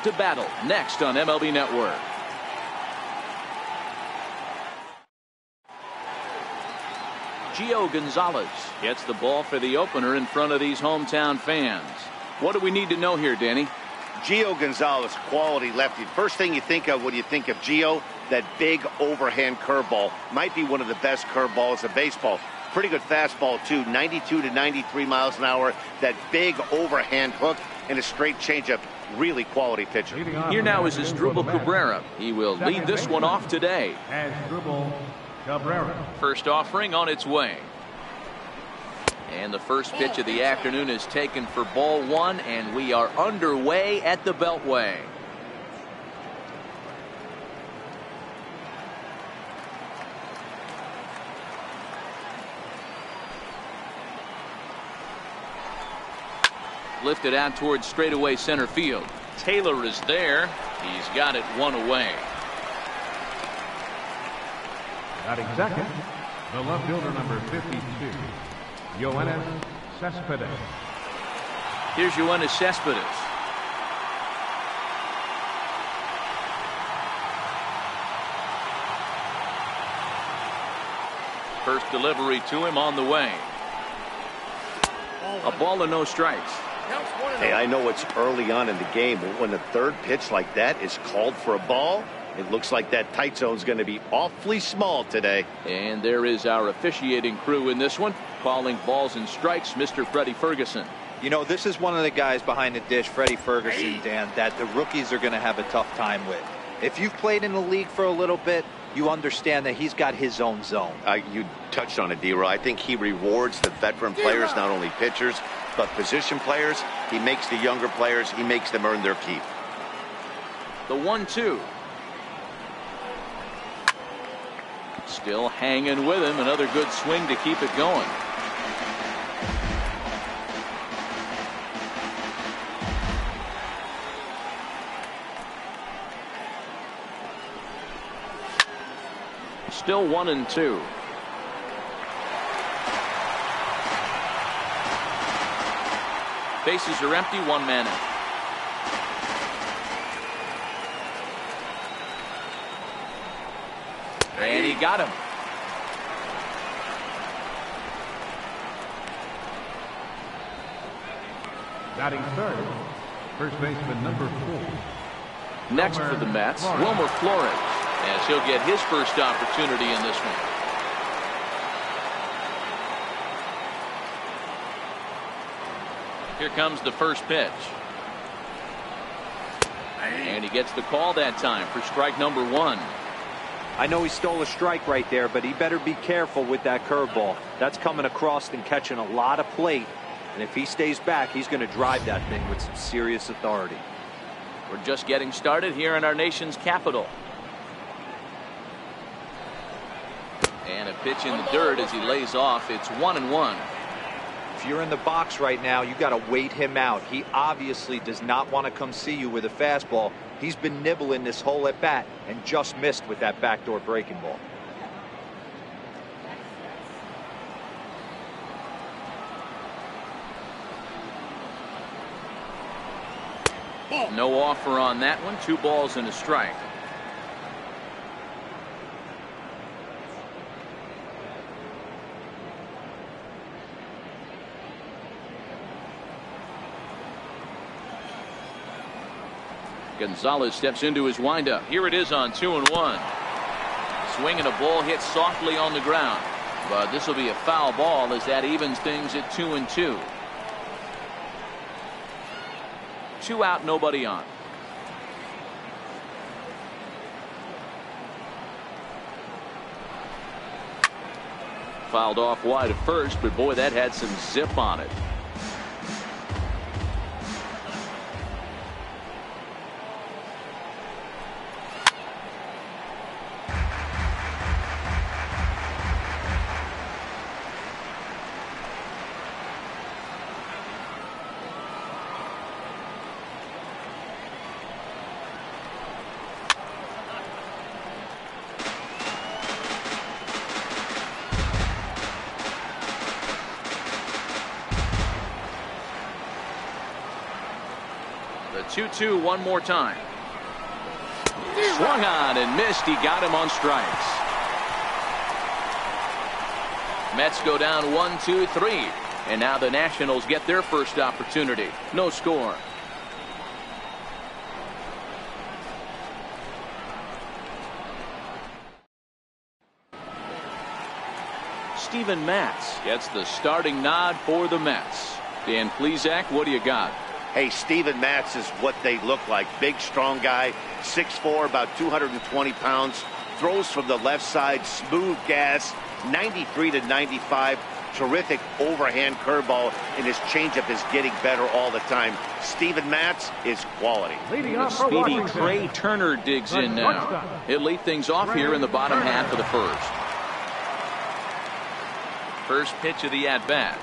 to battle next on MLB Network. Gio Gonzalez gets the ball for the opener in front of these hometown fans. What do we need to know here, Danny? Gio Gonzalez, quality lefty. First thing you think of when you think of Gio, that big overhand curveball. Might be one of the best curveballs in baseball. Pretty good fastball, too. 92 to 93 miles an hour. That big overhand hook and a straight changeup. Really quality pitcher. Here now is Asdrubal Cabrera. He will lead this one off today. Asdrubal Cabrera. First offering on its way. And the first pitch of the afternoon is taken for ball one, and we are underway at the Beltway. Lifted out towards straightaway center field. Taylor is there. He's got it one away. Batting second, the left fielder, number 52, Yoenis Cespedes. Here's Yoenis Cespedes. First delivery to him on the way. A ball and no strikes. Hey, I know it's early on in the game, but when the third pitch like that is called for a ball, it looks like that tight zone is going to be awfully small today. And there is our officiating crew in this one, calling balls and strikes, Mr. Freddie Ferguson. You know, this is one of the guys behind the dish, Freddie Ferguson, Dan, that the rookies are going to have a tough time with. If you've played in the league for a little bit, you understand that he's got his own zone. You touched on it, D-Roy. I think he rewards the veteran players, not only pitchers, but position players. He makes the younger players, he makes them earn their keep. The 1-2. Still hanging with him. Another good swing to keep it going. Still 1-2. Bases are empty, one man out. And he got him. Batting third, first baseman, number 4. Next for the Mets, Wilmer Flores, as he'll get his first opportunity in this one. Here comes the first pitch. And he gets the call that time for strike number 1. I know he stole a strike right there, but he better be careful with that curveball. That's coming across and catching a lot of plate. And if he stays back, he's going to drive that thing with some serious authority. We're just getting started here in our nation's capital. And a pitch in the dirt as he lays off. It's 1-1. If you're in the box right now, you got to wait him out. He obviously does not want to come see you with a fastball. He's been nibbling this whole at bat and just missed with that backdoor breaking ball. No offer on that one. 2 balls and a strike. Gonzalez steps into his windup. Here it is on 2-1. Swing and a ball hit softly on the ground. But this will be a foul ball as that evens things at 2-2. 2 out, nobody on. Fouled off wide at first, but boy, that had some zip on it. 2-2 one more time. Swung on and missed. He got him on strikes. Mets go down 1-2-3. And now the Nationals get their first opportunity. No score. Steven Matz gets the starting nod for the Mets. Dan Plesac, what do you got? Hey, Steven Matz is what they look like. Big, strong guy, 6'4", about 220 pounds. Throws from the left side, smooth gas, 93 to 95. Terrific overhand curveball, and his changeup is getting better all the time. Steven Matz is quality. The speedy Trey Turner digs in now. He'll lead things off here in the bottom half of the first. First pitch of the at-bat.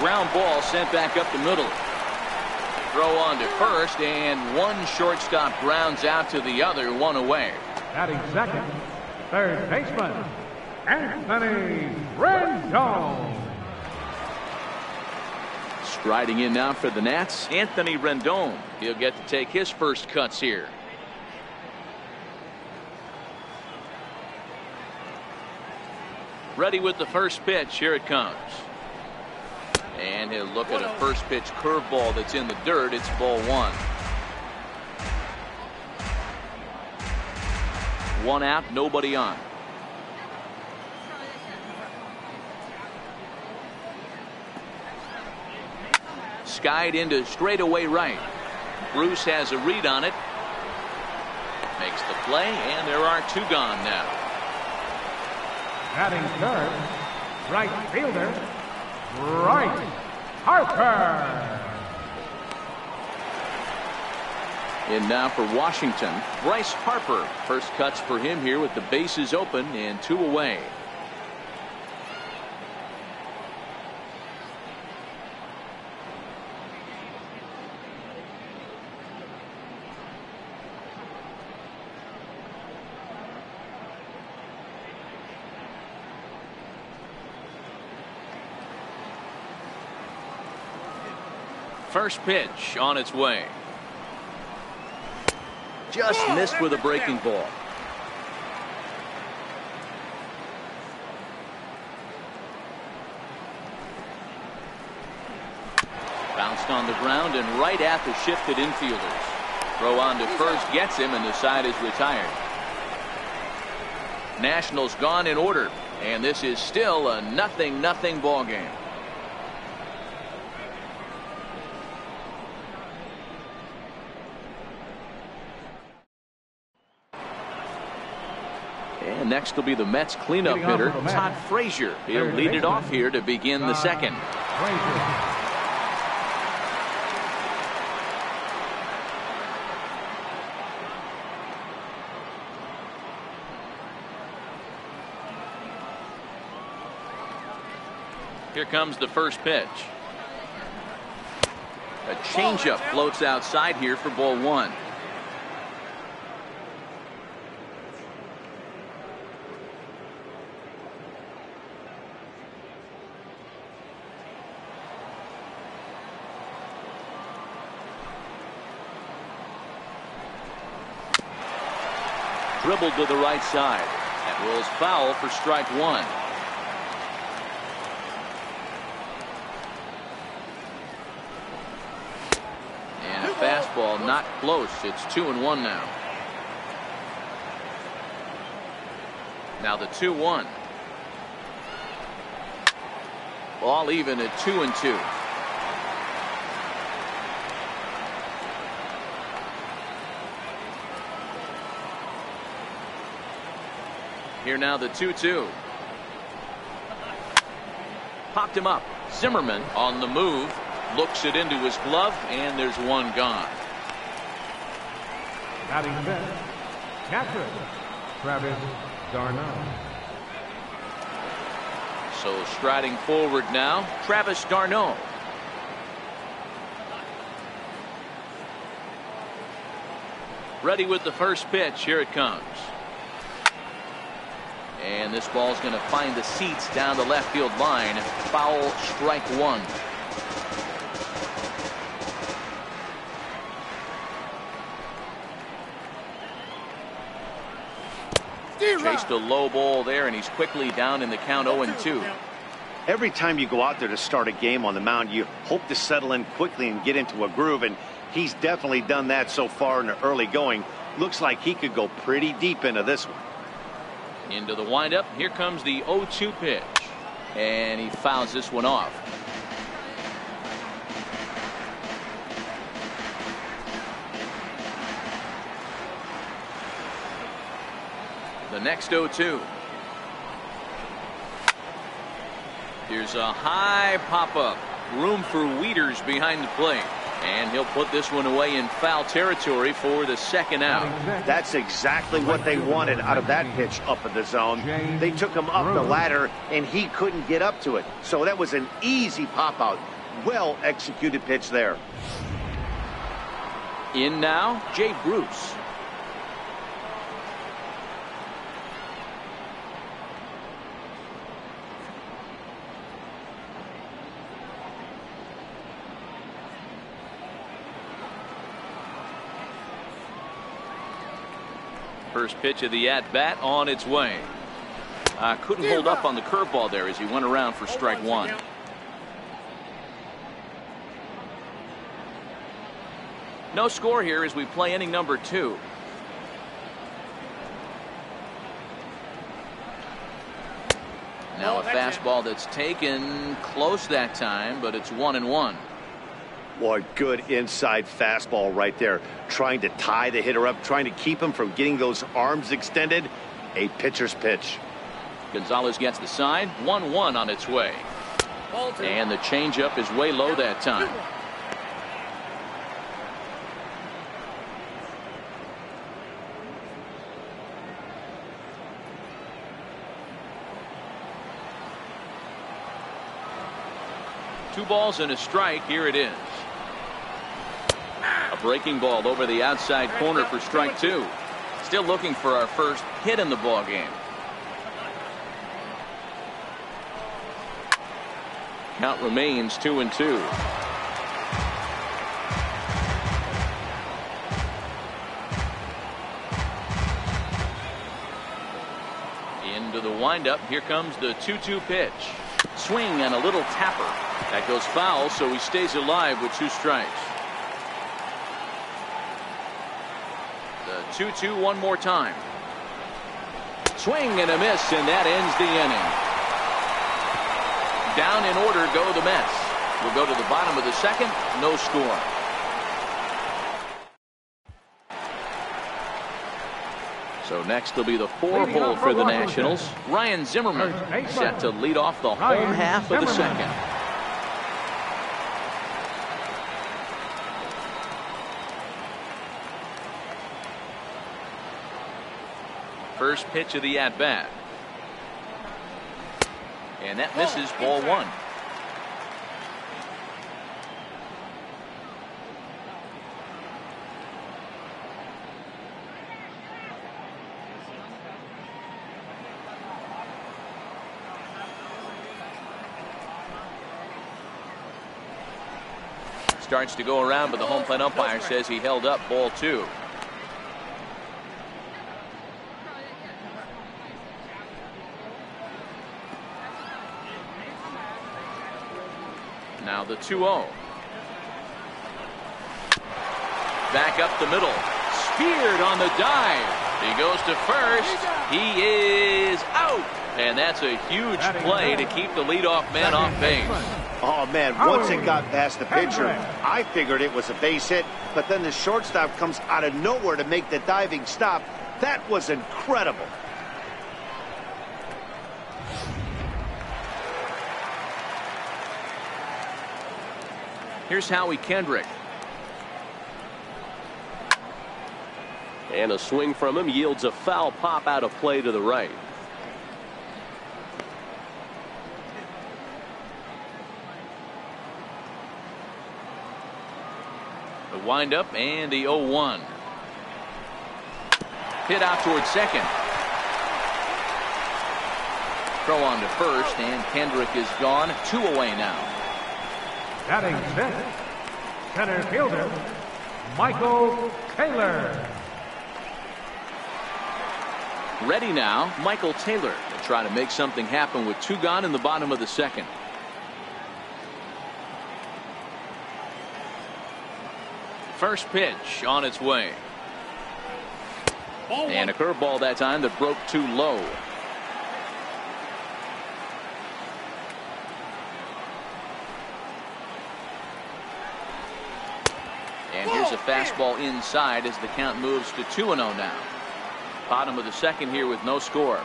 Ground ball sent back up the middle. Throw on to first, and one shortstop grounds out to the other, one away. Batting second, third baseman, Anthony Rendon. Striding in now for the Nats, Anthony Rendon. He'll get to take his first cuts here. Ready with the first pitch. Here it comes. And he'll look at a first pitch curveball that's in the dirt. It's ball one. One out, nobody on. Skied into straightaway right. Bruce has a read on it. Makes the play, and there are two gone now. Batting third, right fielder, Bryce Harper. In now for Washington, Bryce Harper. First cuts for him here with the bases open and two away. First pitch on its way. Just missed with a breaking ball. Bounced on the ground and right at the shifted infielders. Throw on to first gets him, and the side is retired. Nationals gone in order, and this is still a 0-0 ball game. And next will be the Mets cleanup hitter, Todd Frazier. He'll lead it off here to begin the second. Here comes the first pitch. A changeup floats outside here for ball one. Dribbled to the right side. That rolls foul for strike one. And a fastball not close. It's 2-1 now. Now the 2-1. Ball even at 2-2. Here now the 2-2. Popped him up. Zimmerman on the move. Looks it into his glove, and there's one gone. Batting fifth, catcher, Travis d'Arnaud. So striding forward now, Travis d'Arnaud. Ready with the first pitch. Here it comes. And this ball's going to find the seats down the left field line. Foul, strike one. Chased a low ball there, and he's quickly down in the count 0-2. Every time you go out there to start a game on the mound, you hope to settle in quickly and get into a groove, and he's definitely done that so far in the early going. Looks like he could go pretty deep into this one. Into the windup. Here comes the 0-2 pitch, and he fouls this one off. The next 0-2. Here's a high pop-up. Room for Wieters behind the plate. And he'll put this one away in foul territory for the second out. That's exactly what they wanted out of that pitch up in the zone. They took him up the ladder, and he couldn't get up to it. So that was an easy pop-out. Well-executed pitch there. In now, Jay Bruce. First pitch of the at-bat on its way. Couldn't hold up on the curveball there as he went around for strike one. No score here as we play inning number 2. Now a fastball that's taken close that time, but it's 1-1. Boy, good inside fastball right there. Trying to tie the hitter up, trying to keep him from getting those arms extended. A pitcher's pitch. Gonzalez gets the side. 1-1 on its way. And the changeup is way low that time. Two balls and a strike. Here it is. A breaking ball over the outside corner for strike 2. Still looking for our first hit in the ball game. Count remains 2-2. Into the windup. Here comes the 2-2 pitch. Swing and a little tapper. That goes foul, so he stays alive with 2 strikes. The 2-2 one more time. Swing and a miss, and that ends the inning. Down in order go the Mets. We'll go to the bottom of the second. No score. So next will be the 4-hole for the Nationals. Ryan Zimmerman set to lead off the home half of the second. First pitch of the at-bat. And that misses, ball 1. Starts to go around, but the home plate umpire says he held up, ball 2. Now the 2-0. Back up the middle. Speared on the dive. He goes to first. He is out. And that's a huge play to keep the leadoff man off base. Oh, man, once it got past the pitcher, I figured it was a base hit, but then the shortstop comes out of nowhere to make the diving stop. That was incredible. Here's Howie Kendrick. And a swing from him yields a foul pop out of play to the right. The windup and the 0-1. Hit out towards second. Throw on to first, and Kendrick is gone. 2 away now. Batting fifth, center fielder, Michael Taylor. Ready now, Michael Taylor to try to make something happen with 2 gone in the bottom of the second. First pitch on its way. And a curveball that time that broke too low. And here's a fastball inside as the count moves to 2-0 now. Bottom of the second here with no score.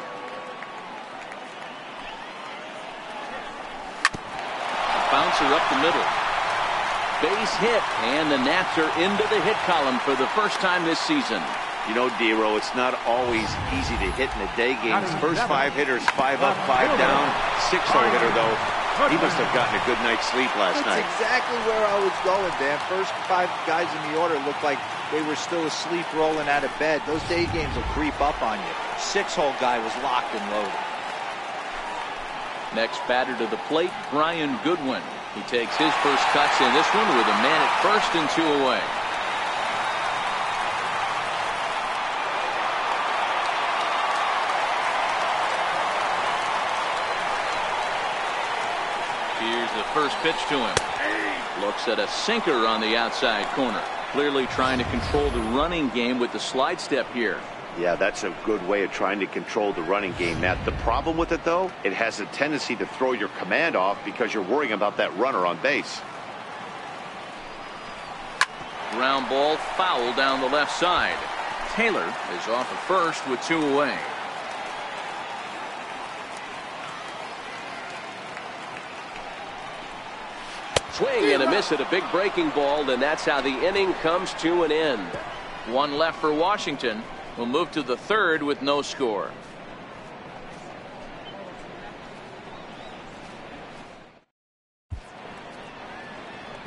Bouncer up the middle. Base hit, and the Nats are into the hit column for the first time this season. You know, Dero, it's not always easy to hit in the day games. First 5 hitters, 5 up, 5 down. 6-0 hitter, though. He must have gotten a good night's sleep last night. That's exactly where I was going, Dan. First 5 guys in the order looked like they were still asleep rolling out of bed. Those day games will creep up on you. 6-hole guy was locked and loaded. Next batter to the plate, Brian Goodwin. He takes his first cuts in this one with a man at first and 2 away. Here's the first pitch to him. Looks at a sinker on the outside corner. Clearly trying to control the running game with the slide step here. Yeah, that's a good way of trying to control the running game, Matt. The problem with it, though, it has a tendency to throw your command off because you're worrying about that runner on base. Ground ball foul down the left side. Taylor is off at first with 2 away. Swing and a miss at a big breaking ball, and that's how the inning comes to an end. 1 left for Washington. We'll move to the third with no score.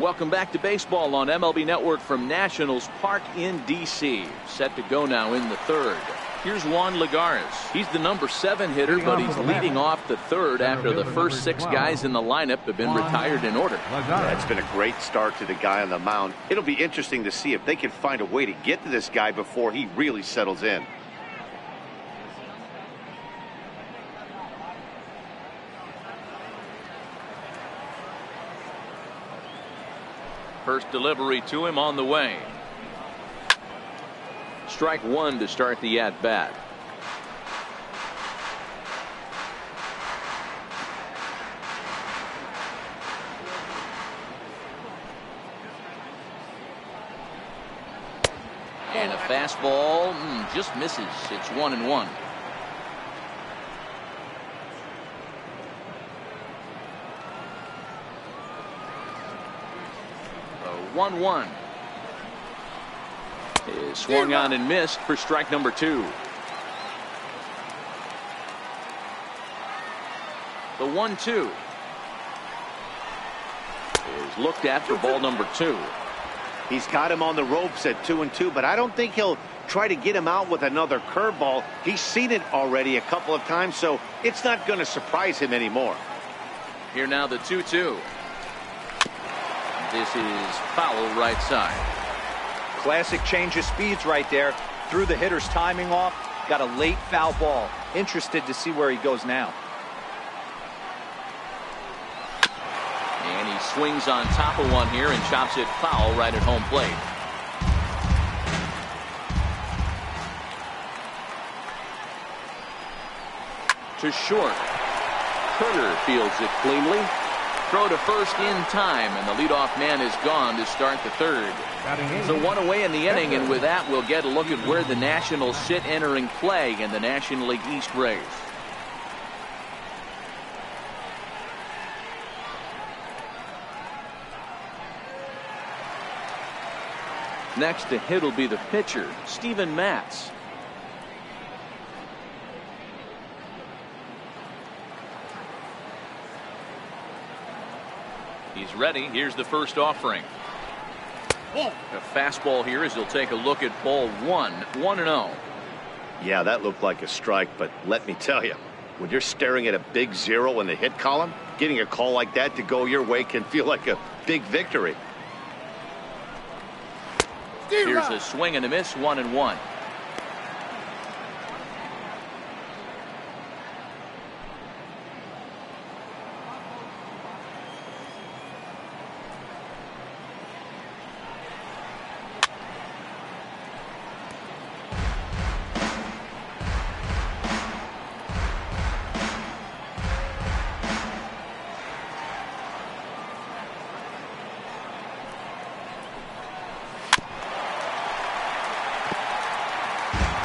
Welcome back to baseball on MLB Network from Nationals Park in D.C. Set to go now in the third. Here's Juan Lagares. He's the number 7 hitter, but he's leading off the third after the first 6 guys in the lineup have been retired in order. Yeah, it's been a great start to the guy on the mound. It'll be interesting to see if they can find a way to get to this guy before he really settles in. First delivery to him on the way. Strike 1 to start the at-bat. And a fastball just misses. It's 1-1. The 1-1. Is swung on and missed for strike number 2. The 1-2 is looked at for ball number 2. He's got him on the ropes at 2-2, but I don't think he'll try to get him out with another curveball. He's seen it already a couple of times, so it's not going to surprise him anymore. Here now the 2-2. This is foul right side. Classic change of speeds right there. Threw the hitter's timing off. Got a late foul ball. Interested to see where he goes now. And he swings on top of one here and chops it foul right at home plate. To short. Turner fields it cleanly. Throw to first in time, and the leadoff man is gone to start the third. So 1 away in the inning, and with that we'll get a look at where the Nationals sit entering play in the National League East race. Next to hit will be the pitcher, Steven Matz. He's ready. Here's the first offering. A fastball here as he'll take a look at ball 1. 1-0. Yeah, that looked like a strike, but let me tell you, when you're staring at a big 0 in the hit column, getting a call like that to go your way can feel like a big victory. Here's a swing and a miss. 1-1.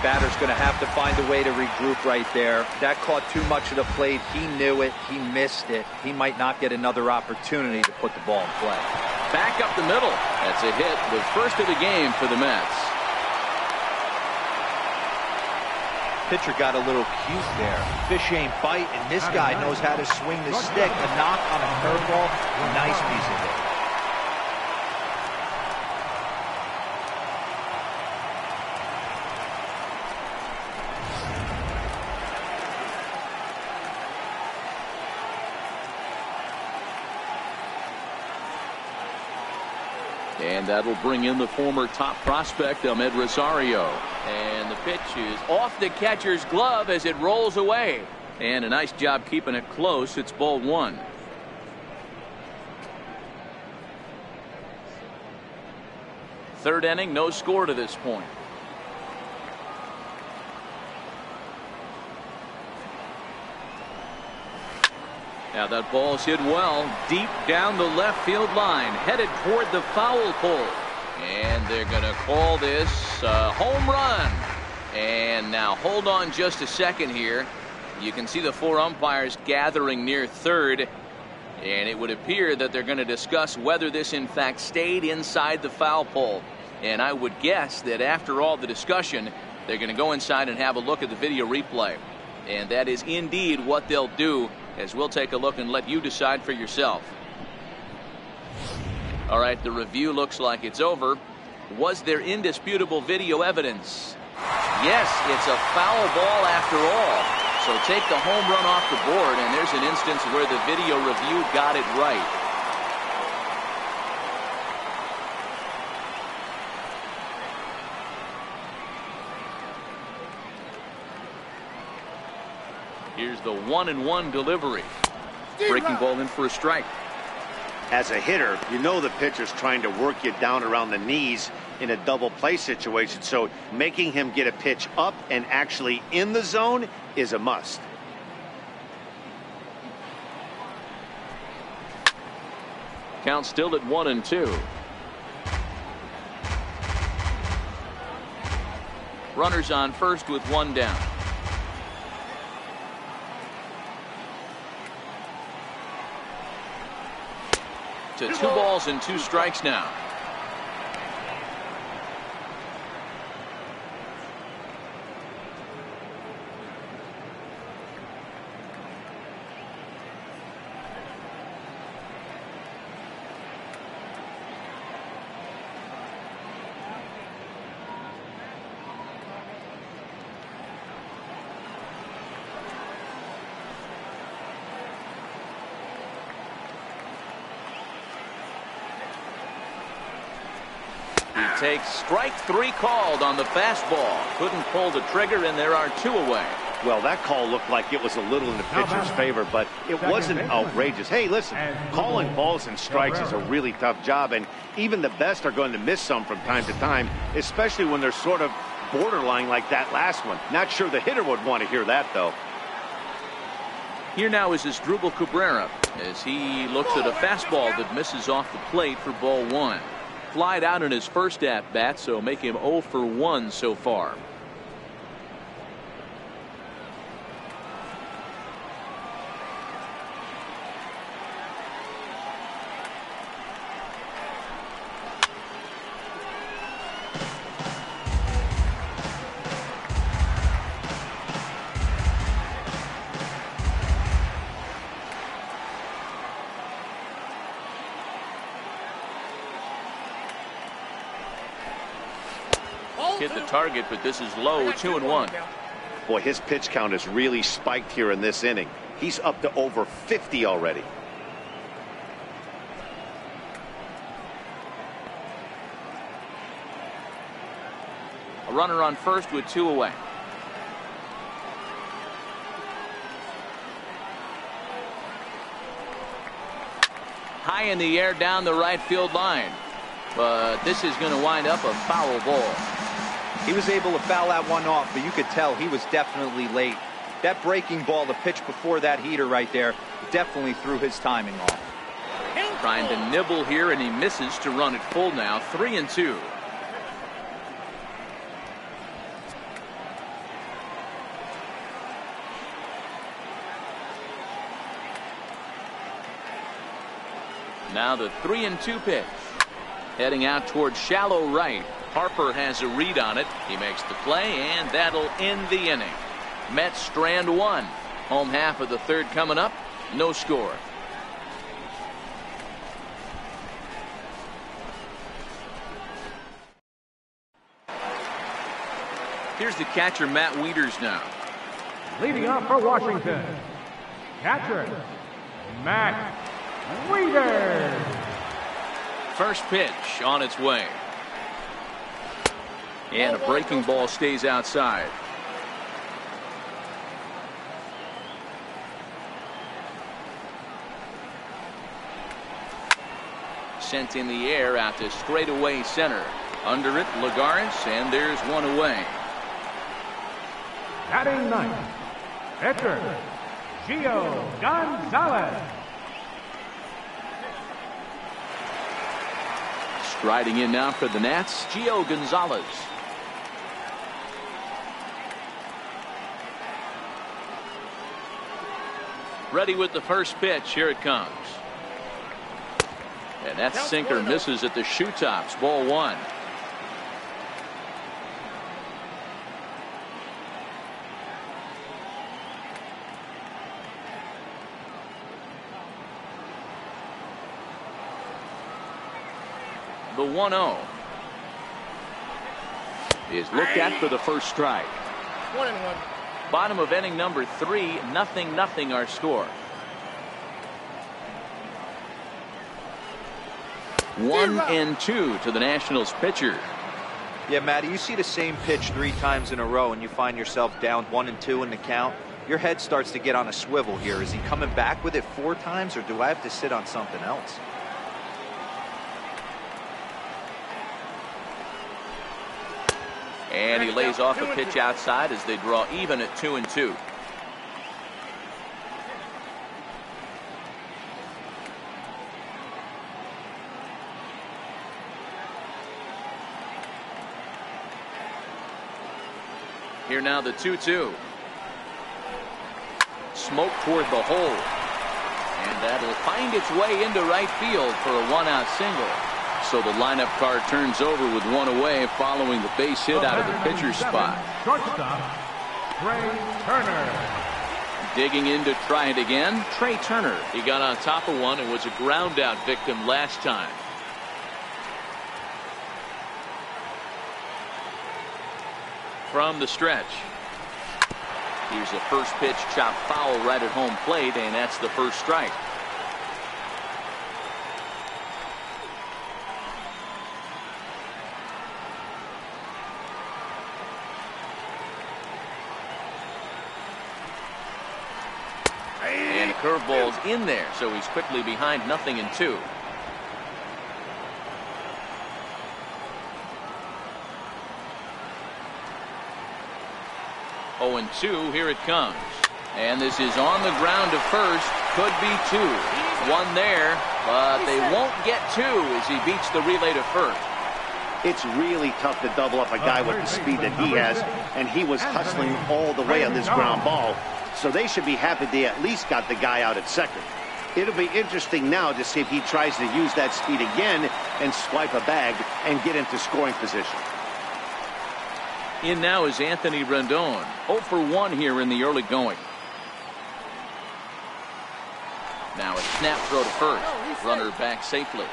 Batter's going to have to find a way to regroup right there. That caught too much of the plate. He knew it. He missed it. He might not get another opportunity to put the ball in play. Back up the middle. That's a hit, the first of the game for the Mets. Pitcher got a little cute there. Fish ain't bite, and this guy knows how to swing the stick. A knock on a curveball, a nice piece of hit. And that'll bring in the former top prospect, Ahmed Rosario. And the pitch is off the catcher's glove as it rolls away. And a nice job keeping it close. It's ball one. Third inning, no score to this point. Now that ball's hit well deep down the left field line, headed toward the foul pole. And they're going to call this a home run. And now hold on just a second here. You can see the four umpires gathering near third. And it would appear that they're going to discuss whether this in fact stayed inside the foul pole. And I would guess that after all the discussion, they're going to go inside and have a look at the video replay. And that is indeed what they'll do, as we'll take a look and let you decide for yourself. All right, the review looks like it's over. Was there indisputable video evidence? Yes, it's a foul ball after all. So take the home run off the board, and there's an instance where the video review got it right. Here's the 1-1 delivery. Breaking ball in for a strike. As a hitter, you know the pitcher's trying to work you down around the knees in a double play situation. So making him get a pitch up and actually in the zone is a must. Count still at 1-2. Runners on first with one down. To 2 balls and 2 strikes now. Takes strike 3 called on the fastball. Couldn't pull the trigger, and there are 2 away. Well, that call looked like it was a little in the pitcher's favor, but it wasn't outrageous. Hey, listen, calling balls and strikes is a really tough job, and even the best are going to miss some from time to time, especially when they're sort of borderline like that last one. Not sure the hitter would want to hear that, though. Here now is Asdrubal Cabrera as he looks at a fastball that misses off the plate for ball 1. Flied out in his first at bat, so make him 0 for 1 so far. Hit the target, but this is low. 2-1. Boy, his pitch count is really spiked here in this inning. He's up to over 50 already. A runner on first with 2 away. High in the air down the right field line. But this is going to wind up a foul ball. He was able to foul that one off, but you could tell he was definitely late. That breaking ball, the pitch before that heater right there, definitely threw his timing off. Trying to nibble here, and he misses to run it full now. 3-2. Now the 3-2 pitch. Heading out towards shallow right. Harper has a read on it. He makes the play, and that'll end the inning. Mets strand one. Home half of the third coming up. No score. Here's the catcher, Matt Wieters, now. Leading off for Washington, catcher, Matt Wieters. First pitch on its way. And a breaking ball stays outside. Sent in the air out to straightaway center. Under it, Lagares, and there's one away. Batting ninth, pitcher, Gio Gonzalez. Striding in now for the Nats, Gio Gonzalez. Ready with the first pitch. Here it comes. And that sinker misses at the shoe tops. Ball one. The 1-0 is looked at for the first strike. 1-1. Bottom of inning number 3, 0-0 our score. 1-2 to the Nationals pitcher. Yeah, Matty, you see the same pitch 3 times in a row and you find yourself down 1-2 in the count. Your head starts to get on a swivel here. Is he coming back with it 4 times, or do I have to sit on something else? And he lays off a pitch outside as they draw even at 2-2. Here now the 2-2. Smoke toward the hole. And that'll find its way into right field for a 1-out single. So the lineup card turns over with 1 away following the base hit out of the pitcher's spot. Shortstop, Trey Turner. Digging in to try it again, Trey Turner. He got on top of one and was a ground out victim last time. From the stretch. Here's the first pitch, chopped foul right at home plate, and that's the first strike. And curveball's in there, so he's quickly behind 0-2. Oh, and 2, here it comes. And this is on the ground to first. Could be 2. 1 there, but they won't get 2 as he beats the relay to first. It's really tough to double up a guy with the speed that he has, and he was hustling all the way on this ground ball. So they should be happy they at least got the guy out at second. It'll be interesting now to see if he tries to use that speed again and swipe a bag and get into scoring position. In now is Anthony Rendon. 0 for 1 here in the early going. Now a snap throw to first. Runner back safely.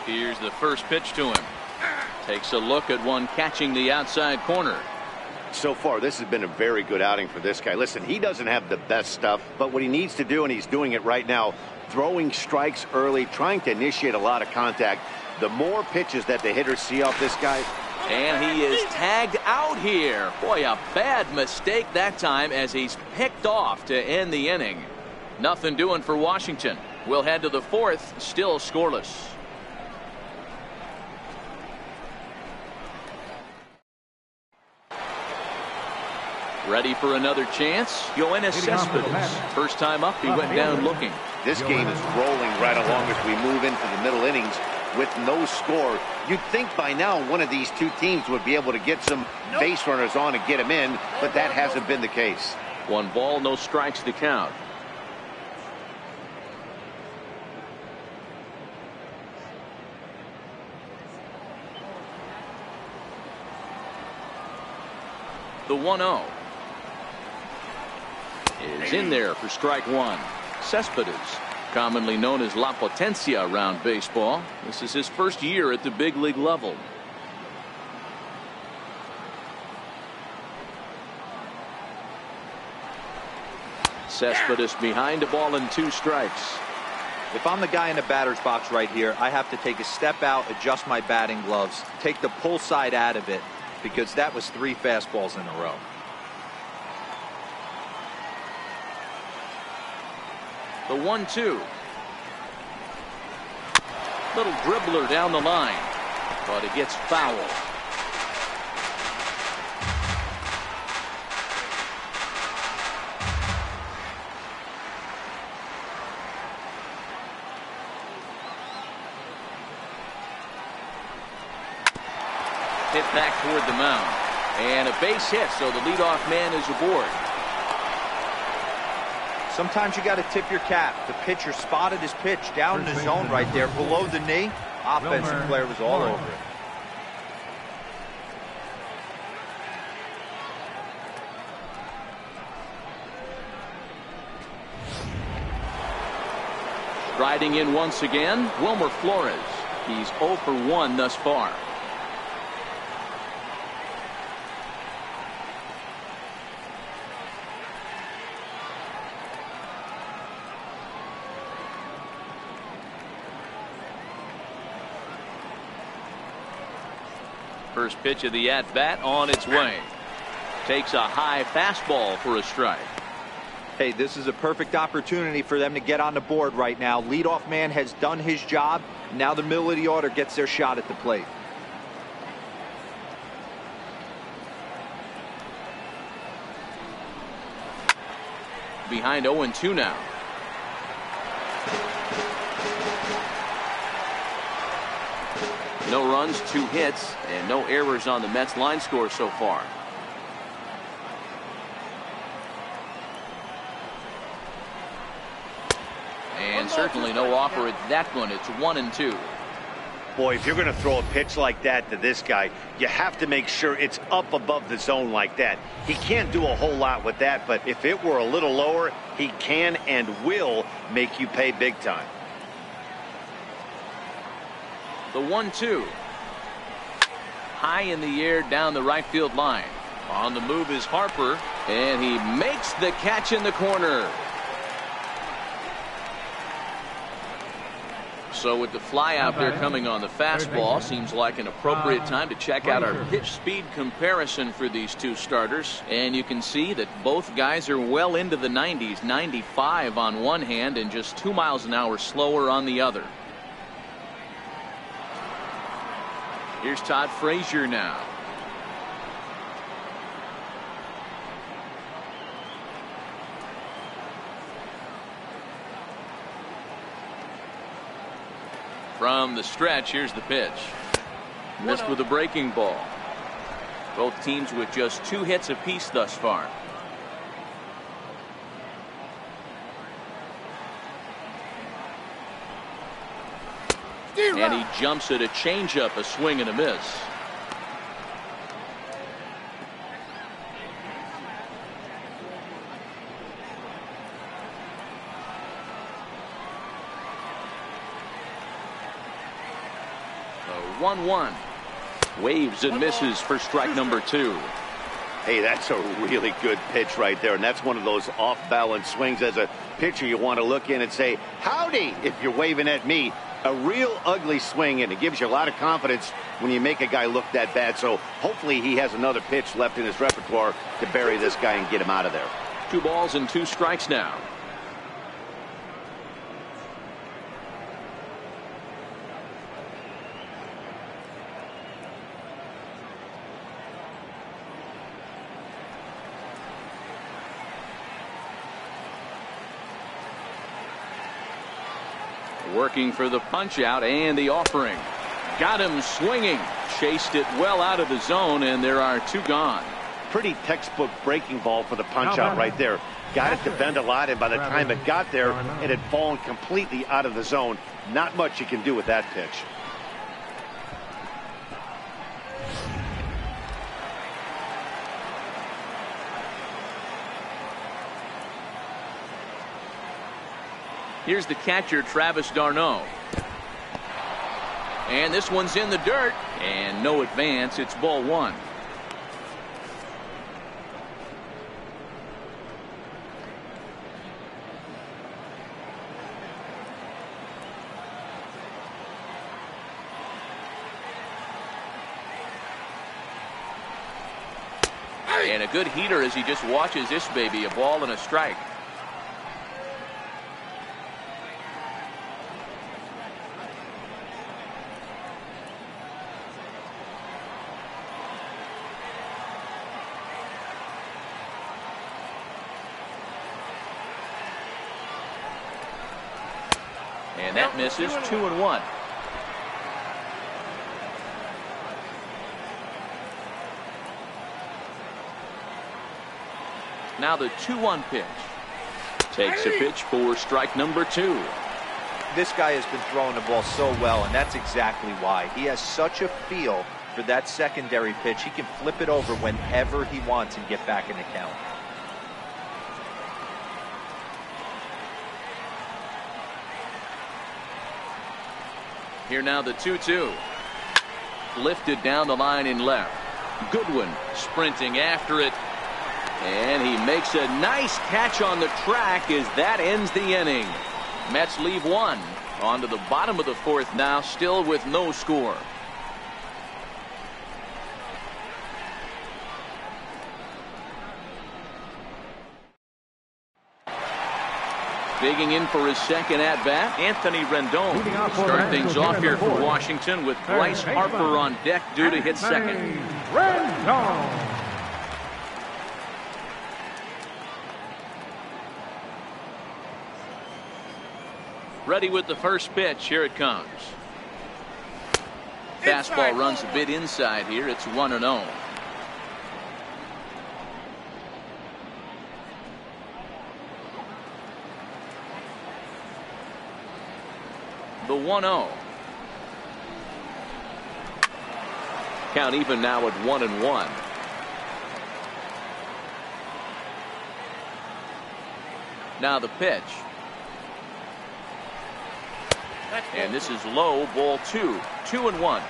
Here's the first pitch to him. Takes a look at one catching the outside corner. So far, this has been a very good outing for this guy. Listen, he doesn't have the best stuff, but what he needs to do, and he's doing it right now, throwing strikes early, trying to initiate a lot of contact. The more pitches that the hitters see off this guy. And he is tagged out here. Boy, a bad mistake that time as he's picked off to end the inning. Nothing doing for Washington. We'll head to the 4th, still scoreless. Ready for another chance? Yoenis Cespedes. First time up, he went down looking. This game is rolling right along as we move into the middle innings. with no score. You'd think by now one of these two teams would be able to get some base runners on and get them in, but that hasn't been the case. 1 ball, no strikes to count. The 1-0 is in there for strike 1. Cespedes, commonly known as La Potencia around baseball. This is his first year at the big league level. Cespedes behind a ball and 2 strikes. If I'm the guy in the batter's box right here, I have to take a step out, adjust my batting gloves, take the pull side out of it, because that was 3 fastballs in a row. The 1-2. Little dribbler down the line, but it gets foul. Hit back toward the mound. And a base hit, so the leadoff man is aboard. Sometimes you got to tip your cap. The pitcher spotted his pitch down in the zone right there below the knee. Offensive player was all over it. Riding in once again, Wilmer Flores. He's 0 for 1 thus far. First pitch of the at-bat on its way. Takes a high fastball for a strike. Hey, this is a perfect opportunity for them to get on the board right now. Leadoff man has done his job. Now the middle of the order gets their shot at the plate. Behind 0-2 now. No runs, 2 hits, and no errors on the Mets line score so far. And certainly no offer at that one. It's 1-2. Boy, if you're going to throw a pitch like that to this guy, you have to make sure it's up above the zone like that. He can't do a whole lot with that, but if it were a little lower, he can and will make you pay big time. The 1-2. High in the air down the right field line. On the move is Harper, and he makes the catch in the corner. So with the fly out there coming on the fastball, seems like an appropriate time to check out our pitch speed comparison for these two starters. And you can see that both guys are well into the 90s, 95 on one hand and just 2 miles an hour slower on the other. Here's Todd Frazier now. From the stretch, here's the pitch. Missed with a breaking ball. Both teams with just 2 hits apiece thus far. And he jumps at a changeup, a swing and a miss. A 1-1. Waves and misses for strike number 2. Hey, that's a really good pitch right there, and that's one of those off-balance swings. As a pitcher, you want to look in and say, howdy, if you're waving at me. A real ugly swing, and it gives you a lot of confidence when you make a guy look that bad. So hopefully he has another pitch left in his repertoire to bury this guy and get him out of there. 2 balls and 2 strikes now. Working for the punch out and the offering. Got him swinging. Chased it well out of the zone, and there are 2 gone. Pretty textbook breaking ball for the punch out right there. Got it to bend a lot, and by the time it got there, it had fallen completely out of the zone. Not much you can do with that pitch. Here's the catcher, Travis d'Arnaud. And this one's in the dirt. And no advance. It's ball 1. And a good heater as he just watches this baby. A ball and a strike. And that misses. 2-1. Now the 2-1 pitch. Takes a pitch for strike number 2. This guy has been throwing the ball so well, and that's exactly why. He has such a feel for that secondary pitch. He can flip it over whenever he wants and get back in the count. Here now the 2-2. Lifted down the line in left. Goodwin sprinting after it. And he makes a nice catch on the track as that ends the inning. Mets leave 1. On to the bottom of the 4th now, still with no score. Digging in for his second at-bat, Anthony Rendon. Start things off here for Washington with Bryce Harper on deck due to hit second. Rendon. Ready with the first pitch. Here it comes. Fastball runs a bit inside here. It's 1-0. The 1-0. Count even now at 1-1. Now the pitch. And this is low, ball 2. 2-1.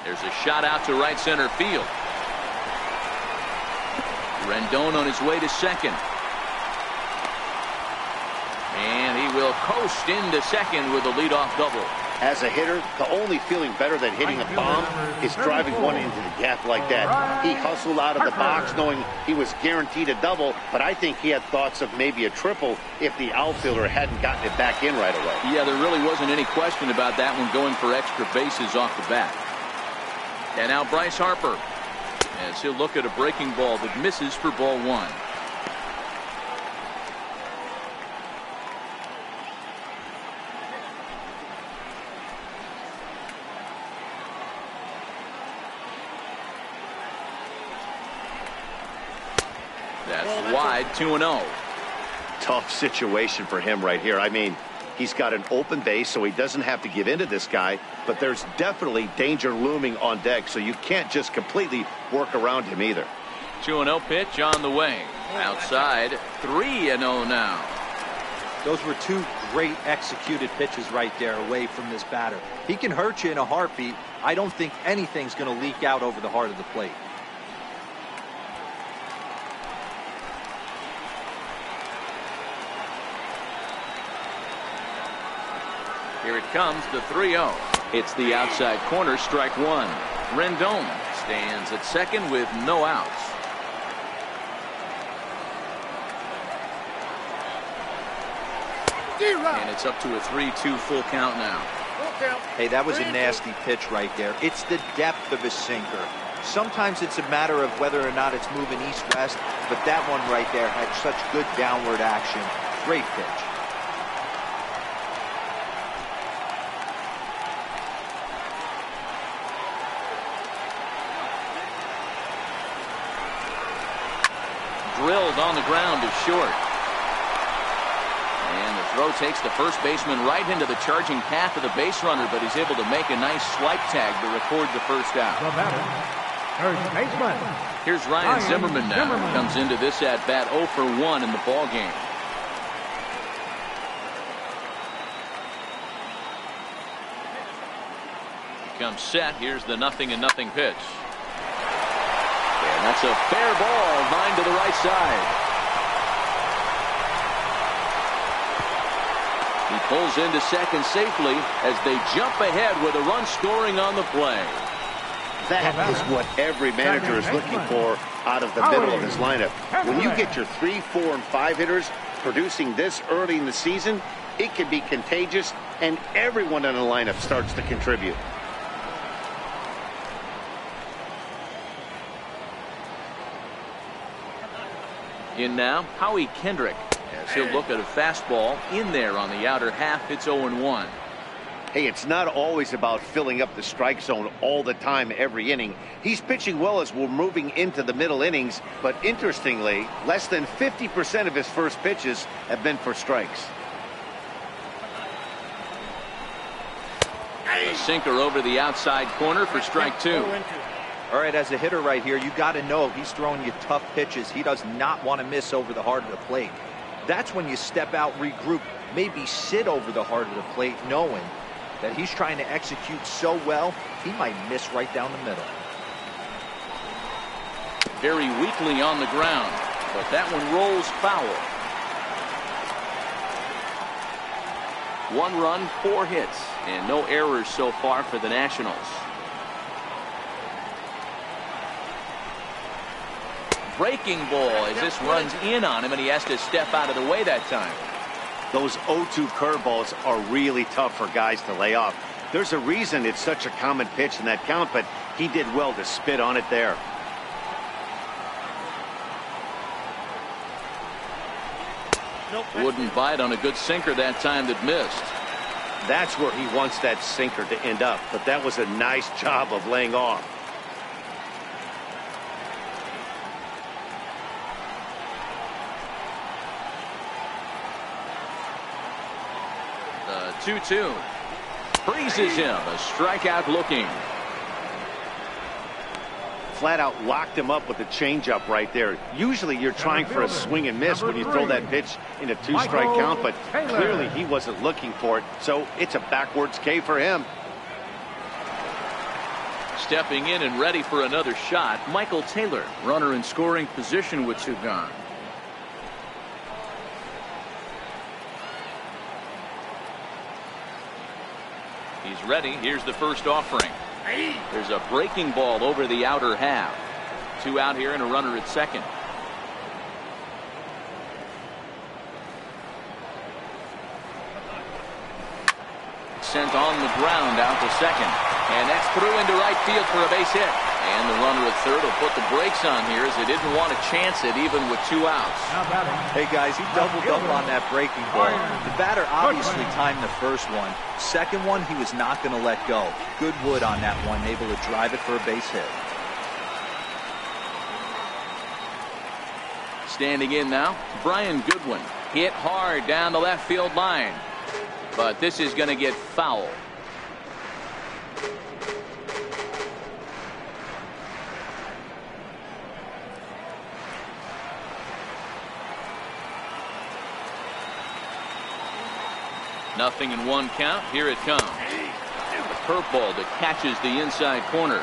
There's a shot out to right center field. Rendon on his way to second. And he will coast into second with a leadoff double. As a hitter, the only feeling better than hitting a bomb is driving one into the gap like that. He hustled out of the box knowing he was guaranteed a double, but I think he had thoughts of maybe a triple if the outfielder hadn't gotten it back in right away. Yeah, there really wasn't any question about that one, going for extra bases off the bat. And now Bryce Harper, as he'll look at a breaking ball that misses for ball 1. That's wide. 2-0. Tough situation for him right here. I mean, he's got an open base, so he doesn't have to give in to this guy, but there's definitely danger looming on deck, so you can't just completely work around him either. 2-0 pitch on the way. Outside. 3-0 now. Those were 2 great executed pitches right there away from this batter. He can hurt you in a heartbeat. I don't think anything's going to leak out over the heart of the plate. Here it comes, the 3-0. It's the outside corner, strike 1. Rendon stands at second with no outs. And it's up to a 3-2 full count now. Hey, that was a nasty pitch right there. It's the depth of his sinker. Sometimes it's a matter of whether or not it's moving east-west, but that one right there had such good downward action. Great pitch. Drilled on the ground to short. And the throw takes the first baseman right into the charging path of the base runner, but he's able to make a nice swipe tag to record the first out. The batter, third baseman. Here's Ryan Zimmerman now. Comes into this at bat 0 for 1 in the ball game. Comes set. Here's the 0-0 pitch. And that's a fair ball, line to the right side. He pulls into second safely as they jump ahead with a run scoring on the play. That is what every manager is looking for out of the middle of his lineup. When you get your 3, 4, and 5 hitters producing this early in the season, it can be contagious, and everyone in the lineup starts to contribute. In now, Howie Kendrick, as he'll look at a fastball in there on the outer half. It's 0-1. Hey, it's not always about filling up the strike zone all the time every inning. He's pitching well as we're moving into the middle innings, but interestingly, less than 50% of his first pitches have been for strikes. A sinker over the outside corner for strike 2. All right, as a hitter right here, you got to know he's throwing you tough pitches. He does not want to miss over the heart of the plate. That's when you step out, regroup, maybe sit over the heart of the plate, knowing that he's trying to execute so well, he might miss right down the middle. Very weakly on the ground, but that one rolls foul. 1 run, 4 hits, and no errors so far for the Nationals. Breaking ball as this runs in on him, and he has to step out of the way that time. Those 0-2 curveballs are really tough for guys to lay off. There's a reason it's such a common pitch in that count, but he did well to spit on it there. Wouldn't bite on a good sinker that time that missed. That's where he wants that sinker to end up, but that was a nice job of laying off. The 2-2 freezes him. A strikeout looking. Flat out locked him up with the changeup right there. Usually you're trying for a swing and miss when you throw that pitch in a 2-strike count, but clearly he wasn't looking for it, so it's a backwards K for him. Stepping in and ready for another shot, Michael Taylor, runner in scoring position with 2 gone. He's ready. Here's the first offering. There's a breaking ball over the outer half. 2 out here and a runner at second. Sent on the ground out to second. And that's through into right field for a base hit. And the runner at third will put the brakes on here as they didn't want to chance it even with 2 outs. Hey guys, he doubled up on that breaking ball. The batter obviously timed the first one. Second one, he was not going to let go. Good wood on that one, able to drive it for a base hit. Standing in now, Brian Goodwin. Hit hard down the left field line. But this is going to get foul. Nothing in 1 count. Here it comes. A curveball that catches the inside corner.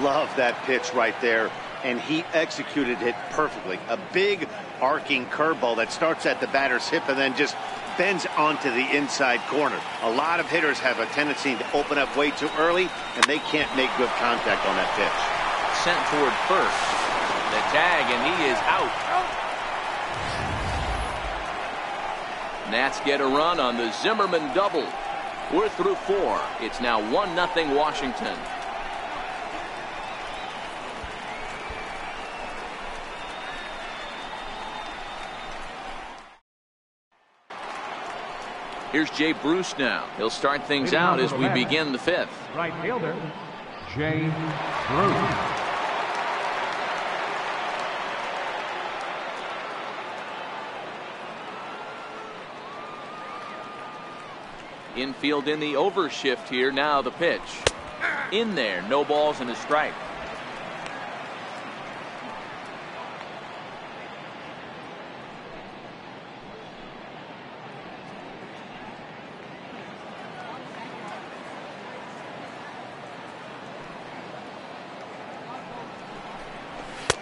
Love that pitch right there, and he executed it perfectly. A big arcing curveball that starts at the batter's hip and then just bends onto the inside corner. A lot of hitters have a tendency to open up way too early, and they can't make good contact on that pitch. Sent toward first. The tag, and he is out. Nats get a run on the Zimmerman double. We're through 4. It's now 1-0 Washington. Here's Jay Bruce now. He'll start things out as we begin the 5th. Right fielder, Jay Bruce. Infield in the overshift here. Now the pitch. In there. No balls and a strike.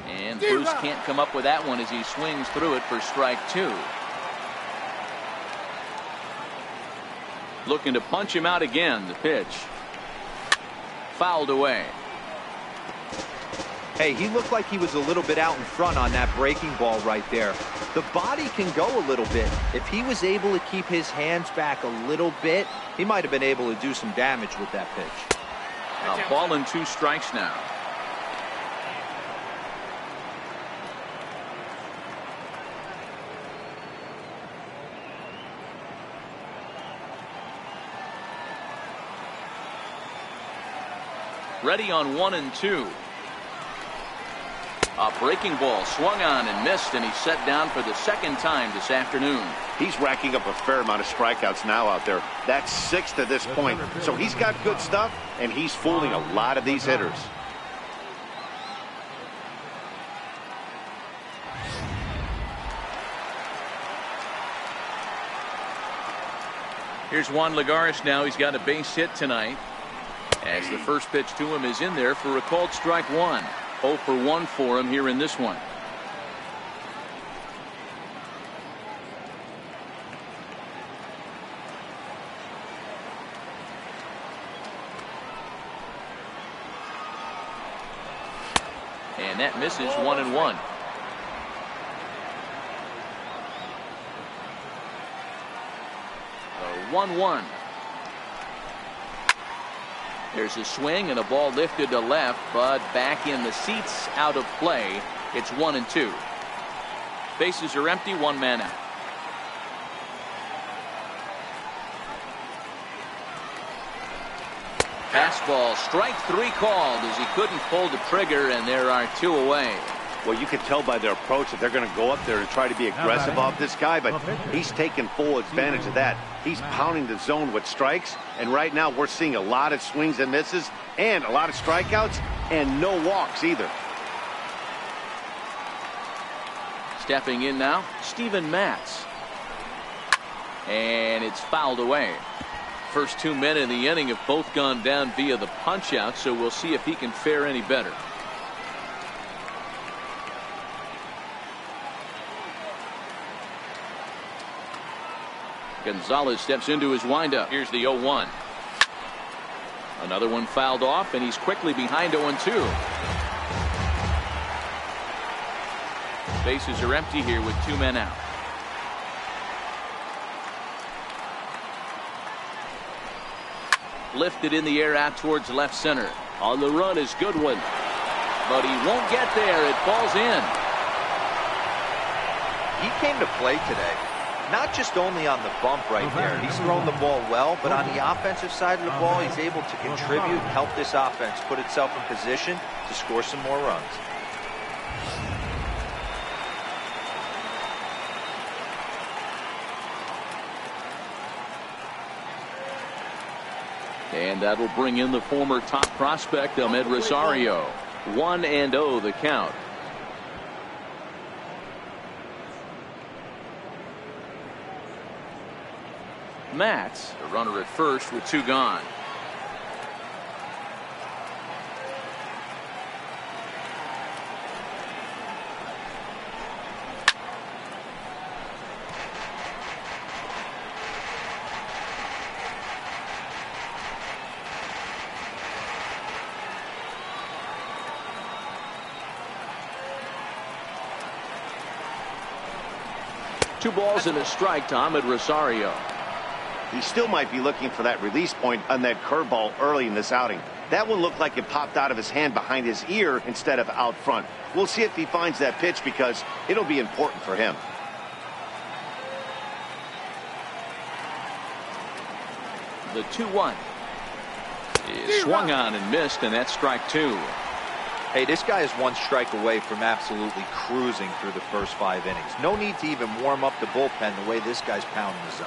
And Bruce can't come up with that one as he swings through it for strike 2. Looking to punch him out again. The pitch. Fouled away. Hey, he looked like he was a little bit out in front on that breaking ball right there. The body can go a little bit. If he was able to keep his hands back a little bit, he might have been able to do some damage with that pitch. A ball and 2 strikes now. Ready on 1 and 2. A breaking ball swung on and missed, and he's set down for the 2nd time this afternoon. He's racking up a fair amount of strikeouts now out there. That's 6 to this point. So he's got good stuff, and he's fooling a lot of these hitters. Here's Juan Lagares now. He's got a base hit tonight, as the first pitch to him is in there for a called strike 1. 0 for 1 for him here in this one. And that misses. 1 and 1. A 1-1. There's a swing and a ball lifted to left, but back in the seats, out of play. It's 1 and 2. Bases are empty. 1 man out. Fastball, strike 3 called as he couldn't pull the trigger, and there are 2 away. Well, you can tell by their approach that they're going to go up there and try to be aggressive off this guy, but he's taking full advantage of that. He's pounding the zone with strikes, and right now we're seeing a lot of swings and misses and a lot of strikeouts and no walks either. Stepping in now, Steven Matz. And it's fouled away. First 2 men in the inning have both gone down via the punch out, so we'll see if he can fare any better. Gonzalez steps into his windup. Here's the 0-1. Another one fouled off, and he's quickly behind 0-2. Bases are empty here with 2 men out. Lifted in the air out towards left center. On the run is Goodwin, but he won't get there. It falls in. He came to play today. Not just only on the bump right there. He's thrown the ball well, but on the offensive side of the ball, he's able to contribute and help this offense put itself in position to score some more runs. And that'll bring in the former top prospect, Ahmed Rosario. 1-0 the count. Matz, a runner at first with 2 gone. Two balls and a strike to Ahmed Rosario. He still might be looking for that release point on that curveball early in this outing. That one looked like it popped out of his hand behind his ear instead of out front. We'll see if he finds that pitch because it'll be important for him. The 2-1 is swung on and missed, and that's strike 2. Hey, this guy is one strike away from absolutely cruising through the first 5 innings. No need to even warm up the bullpen the way this guy's pounding the zone.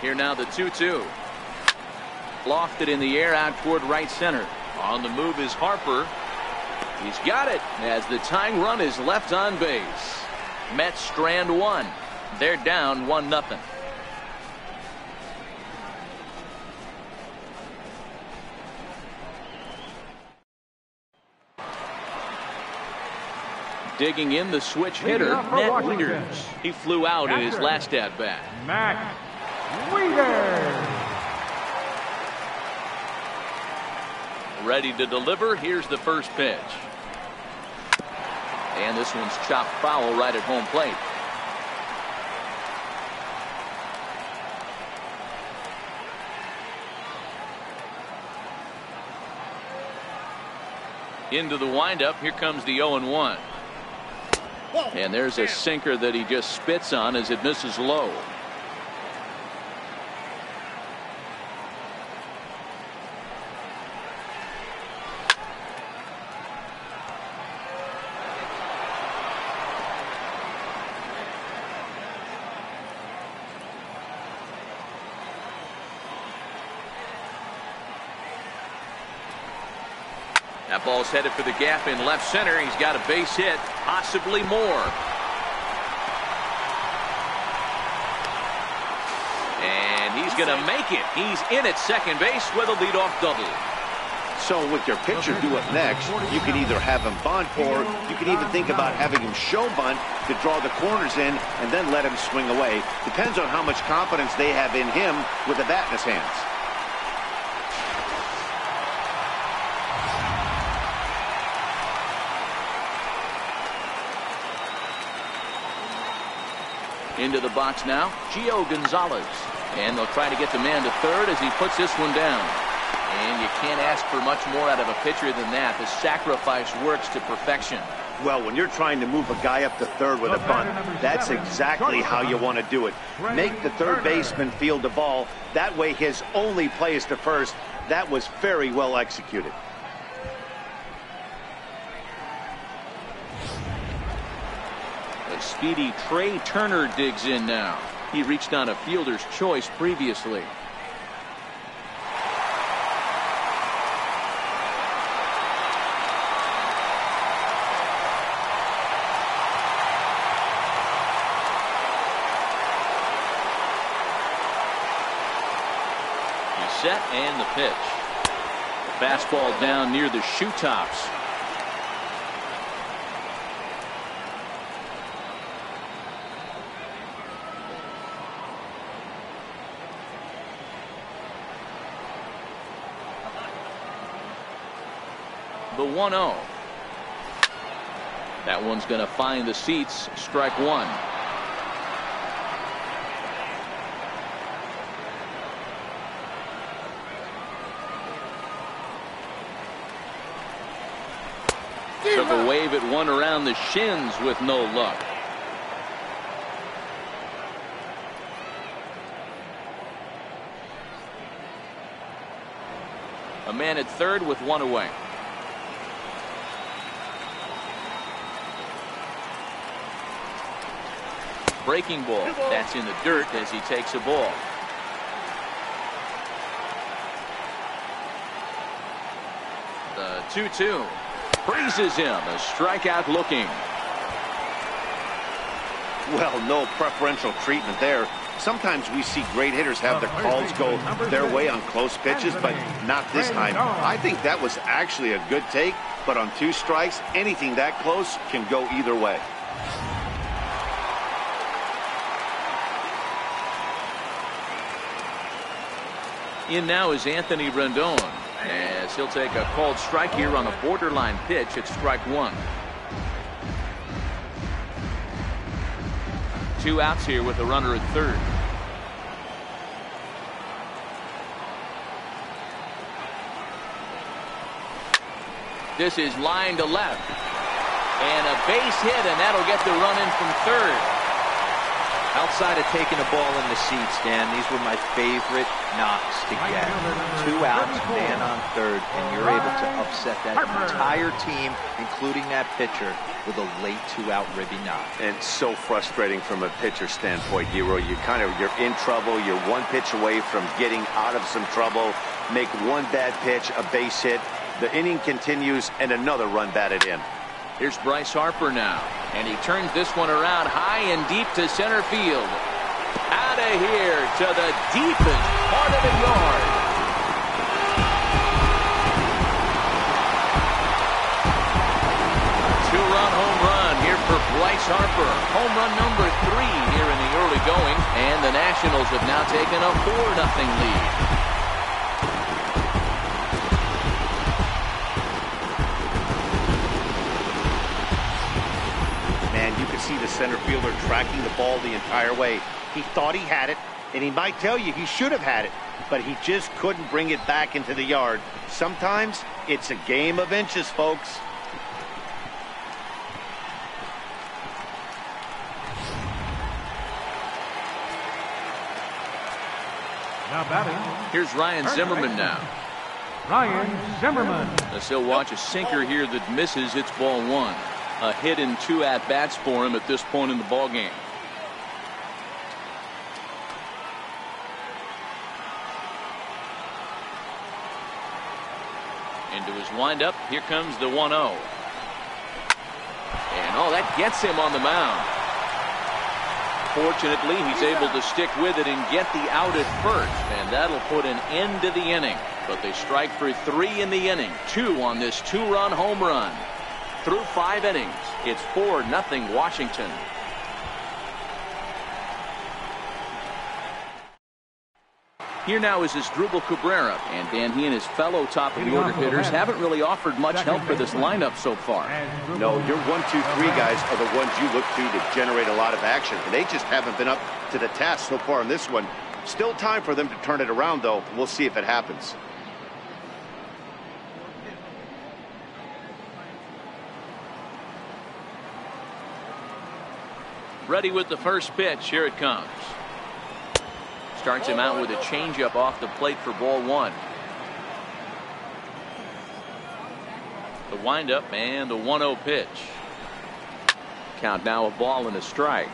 Here now the 2-2. Lofted in the air out toward right center. On the move is Harper. He's got it as the tying run is left on base. Mets strand one. They're down 1-0. Digging in the switch hitter, Matt Wieters. He flew out in his last at bat. Matt Wieters. Ready to deliver. Here's the first pitch. And this one's chopped foul right at home plate. Into the windup. Here comes the 0-1. And there's a sinker that he just spits on as it misses low. That ball's headed for the gap in left center. He's got a base hit, possibly more. And he's going to make it. He's in at second base with a leadoff double. So with your pitcher do it next, you can either have him bunt, or you can even think about having him show bunt to draw the corners in and then let him swing away. Depends on how much confidence they have in him with the bat in his hands. Into the box now, Gio Gonzalez. And they'll try to get the man to third as he puts this one down. And you can't ask for much more out of a pitcher than that. The sacrifice works to perfection. Well, when you're trying to move a guy up to third with a bunt, that's exactly how you want to do it. Make the third baseman field the ball. That way his only play is to first. That was very well executed. The speedy Trey Turner digs in now. He reached on a fielder's choice previously. He's set and the pitch. The fastball down near the shoe tops. The 1-0. That one's going to find the seats. Strike one. Took a wave at one around the shins with no luck. A man at third with one away. Breaking ball. That's in the dirt as he takes a ball. The 2-2 freezes him. A strikeout looking. Well, no preferential treatment there. Sometimes we see great hitters have their calls go their way on close pitches, but not this time. I think that was actually a good take, but on 2 strikes, anything that close can go either way. In now is Anthony Rendon, as he'll take a called strike here on a borderline pitch at strike one. 2 outs here with a runner at third. This is line to left. And a base hit, and that'll get the run in from third. Outside of taking the ball in the seats, Dan, these were my favorite knocks to get. 2 outs, man on third, and you're able to upset that entire team, including that pitcher, with a late 2-out ribby knock. And so frustrating from a pitcher standpoint, Hero. You're in trouble. You're 1 pitch away from getting out of some trouble. Make 1 bad pitch, a base hit. The inning continues, and another run batted in. Here's Bryce Harper now, and he turns this one around high and deep to center field. Out of here to the deepest part of the yard. Two-run home run here for Bryce Harper. Home run number 3 here in the early going, and the Nationals have now taken a 4-0 lead. See the center fielder tracking the ball the entire way. He thought he had it, and he might tell you he should have had it, but he just couldn't bring it back into the yard. Sometimes it's a game of inches, folks. Now batting. Here's Ryan Zimmerman now. Ryan Zimmerman. As he'll watch a sinker here that misses. It's ball 1. A hit and 2 at-bats for him at this point in the ball game. Into his windup. Here comes the 1-0. And that gets him on the mound. Fortunately, he's able to stick with it and get the out at first, and that'll put an end to the inning. But they strike for 3 in the inning. 2 on this 2-run home run. Through 5 innings, it's 4-0 Washington. Here now is Asdrubal Cabrera, and Dan, he and his fellow top-of-the-order hitters haven't really offered much help for this lineup so far. No, your 1, 2, 3 guys are the ones you look to generate a lot of action, and they just haven't been up to the task so far in this one. Still time for them to turn it around, though. We'll see if it happens. Ready with the first pitch. Here it comes. Starts him out with a changeup off the plate for ball 1. The windup and the 1-0 pitch. Count now a ball and a strike.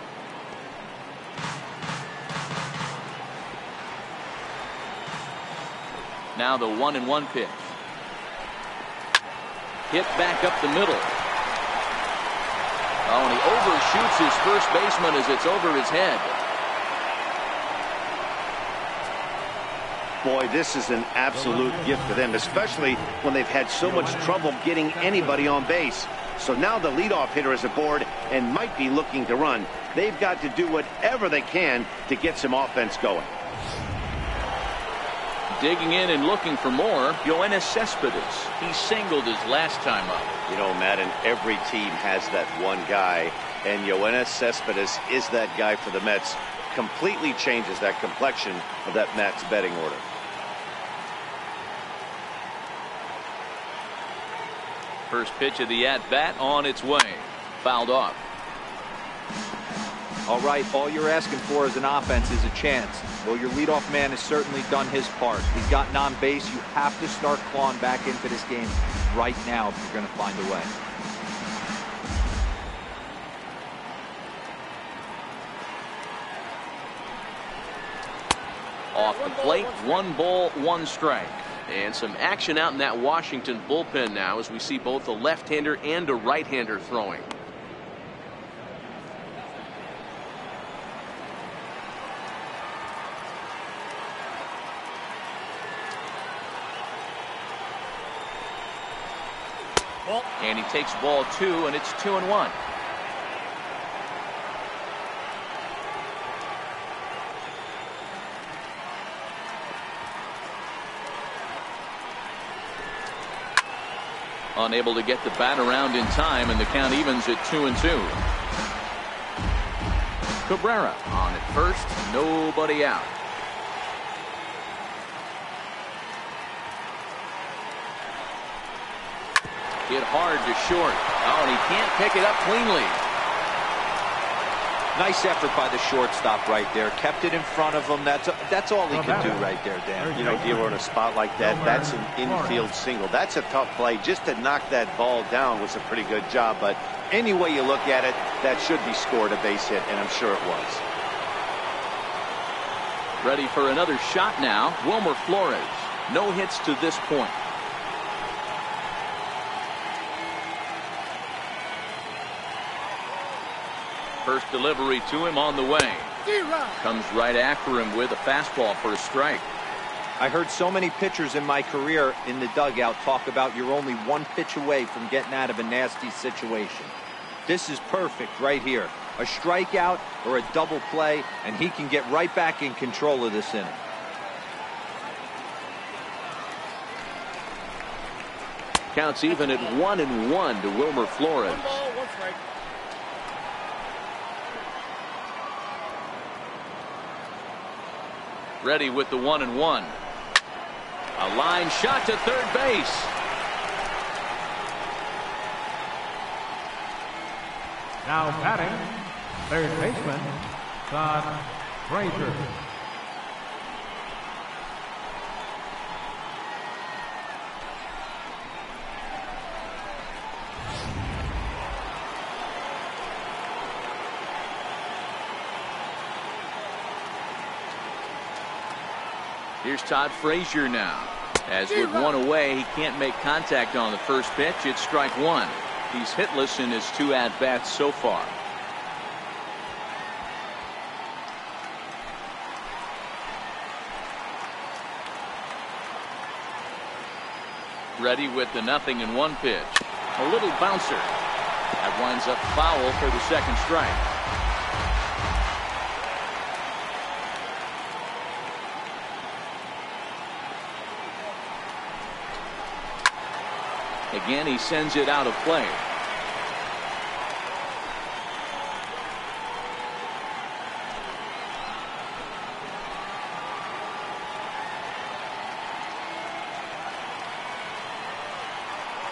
Now the 1-1 pitch. Hit back up the middle. And he overshoots his first baseman as it's over his head. Boy, this is an absolute gift for them, especially when they've had so much trouble getting anybody on base. So now the leadoff hitter is aboard and might be looking to run. They've got to do whatever they can to get some offense going. Digging in and looking for more, Yoenis Cespedes. He singled his last time up. You know, Madden, every team has that one guy, and Yoenis Cespedes is that guy for the Mets. Completely changes that complexion of that Mets betting order. First pitch of the at-bat on its way. Fouled off. All right, all you're asking for as an offense is a chance. Well, your leadoff man has certainly done his part. He's gotten on base. You have to start clawing back into this game right now if you're going to find a way. Off the plate, 1 ball, 1 strike. And some action out in that Washington bullpen now as we see both a left-hander and a right-hander throwing. And he takes ball 2, and it's 2-1. Unable to get the bat around in time, and the count evens at 2-2. Cabrera on at first, nobody out. Hit hard to short. And he can't pick it up cleanly. Nice effort by the shortstop right there. Kept it in front of him. That's all he could do right there, Dan. You know, dealer in a spot like that, that's an infield single. That's a tough play. Just to knock that ball down was a pretty good job. But any way you look at it, that should be scored a base hit, and I'm sure it was. Ready for another shot now. Wilmer Flores. No hits to this point. First delivery to him on the way. Comes right after him with a fastball for a strike. I heard so many pitchers in my career in the dugout talk about you're only one pitch away from getting out of a nasty situation. This is perfect right here. A strikeout or a double play, and he can get right back in control of this inning. Counts even at 1-1 to Wilmer Flores. Ready with the 1-1. A line shot to third base. Now batting, third baseman, Todd Frazier. Here's Todd Frazier now. As with one away, he can't make contact on the first pitch. It's strike one. He's hitless in his 2 at-bats so far. Ready with the 0-1 pitch. A little bouncer. That winds up foul for the second strike. Again, he sends it out of play.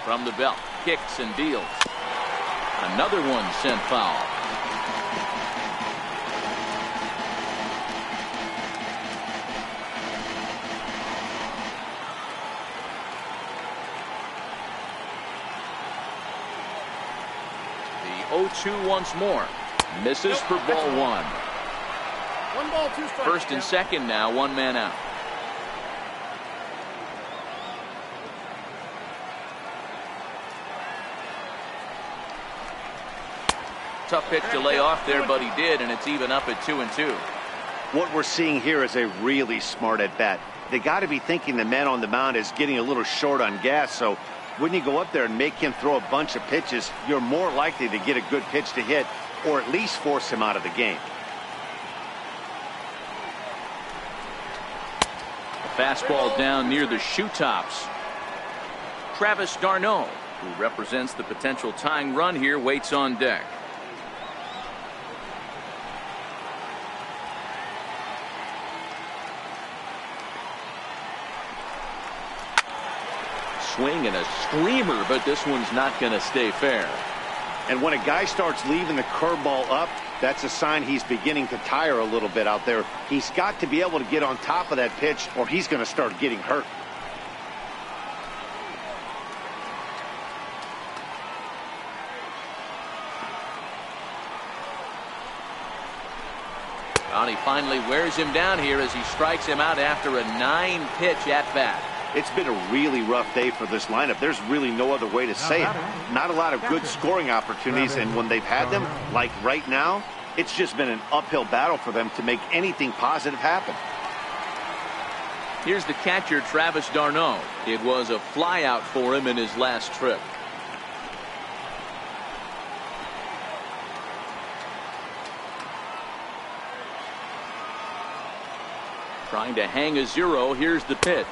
From the belt, kicks and deals. Another one sent foul. The 0-2 once more. Misses for ball one. 1 ball, 2 strikes. First and second now, 1 man out. Tough pitch to lay off there, but he did, and it's even up at 2-2. What we're seeing here is a really smart at bat. They got to be thinking the man on the mound is getting a little short on gas, so when you go up there and make him throw a bunch of pitches, you're more likely to get a good pitch to hit or at least force him out of the game. A fastball down near the shoe tops. Travis d'Arnaud, who represents the potential tying run here, waits on deck. Swing and a screamer, but this one's not going to stay fair. And when a guy starts leaving the curveball up, that's a sign he's beginning to tire a little bit out there. He's got to be able to get on top of that pitch, or he's going to start getting hurt. And he finally wears him down here as he strikes him out after a 9-pitch at bat. It's been a really rough day for this lineup. There's really no other way to say it. Not a lot of good scoring opportunities, and when they've had them, like right now, it's just been an uphill battle for them to make anything positive happen. Here's the catcher, Travis d'Arnaud. It was a flyout for him in his last trip. Trying to hang a 0. Here's the pitch.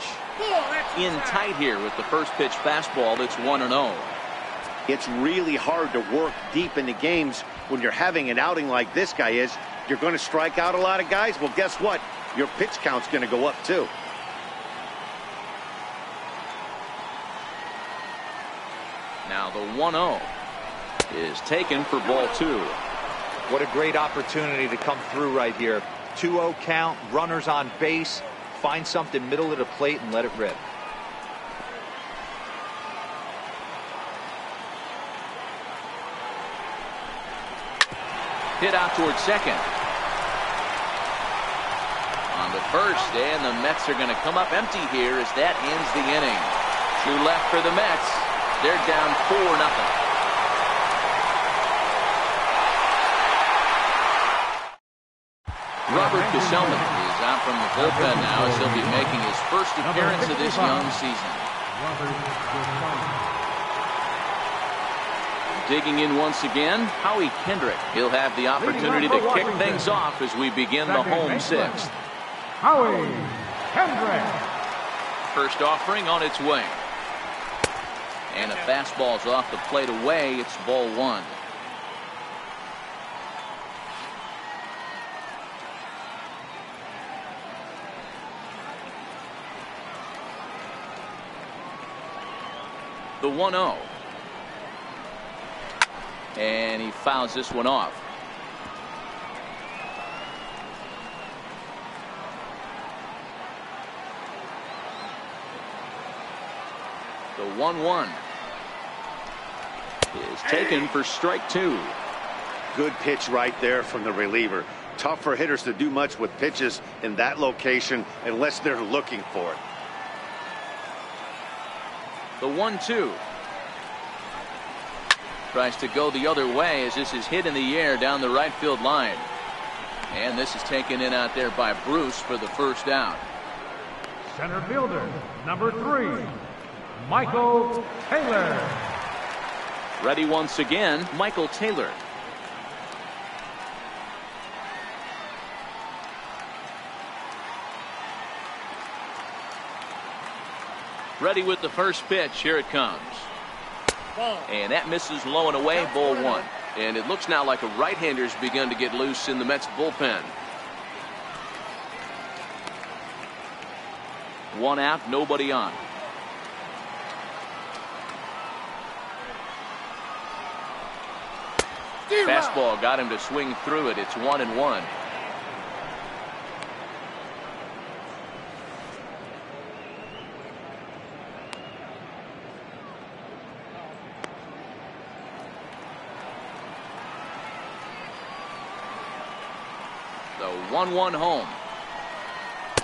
In tight here with the first pitch fastball. It's 1-0. It's really hard to work deep into games when you're having an outing like this guy is. You're going to strike out a lot of guys. Well, guess what? Your pitch count's going to go up too. Now the 1-0 is taken for ball 2. What a great opportunity to come through right here. 2-0 count, runners on base. Find something middle of the plate and let it rip. Hit out towards second. On the first, and the Mets are going to come up empty here as that ends the inning. 2 left for the Mets. They're down 4-0. Robert Gesellman is out from the bullpen now as he'll be making his first appearance of this young season. Digging in once again, Howie Kendrick. He'll have the opportunity to kick things off as we begin the home sixth. Howie Kendrick. First offering on its way. And a fastball's off the plate away. It's ball 1. The 1-0. And he fouls this one off. The 1-1 is taken for strike 2. Good pitch right there from the reliever. Tough for hitters to do much with pitches in that location unless they're looking for it. The 1-2 tries to go the other way as this is hit in the air down the right field line. And this is taken in out there by Bruce for the first out. Center fielder, number 3, Michael Taylor. Ready once again, Michael Taylor. Ready with the first pitch. Here it comes. And that misses low and away, ball 1. And it looks now like a right-hander's begun to get loose in the Mets bullpen. 1 out, nobody on. Fastball got him to swing through it. It's 1-1. The 1-1 home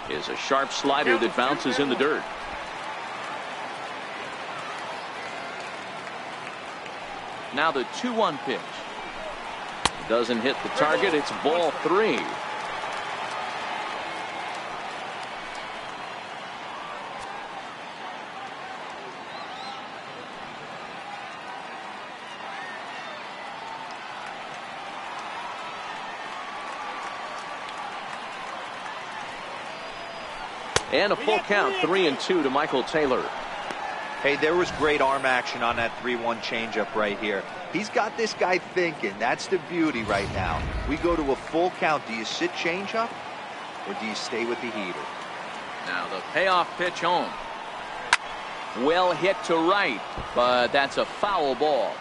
is a sharp slider that bounces in the dirt. Now the 2-1 pitch. Doesn't hit the target. It's ball 3. And a full count, 3-2 to Michael Taylor. Hey, there was great arm action on that 3-1 changeup right here. He's got this guy thinking. That's the beauty right now. We go to a full count. Do you sit changeup or do you stay with the heater? Now the payoff pitch home. Well hit to right, but that's a foul ball.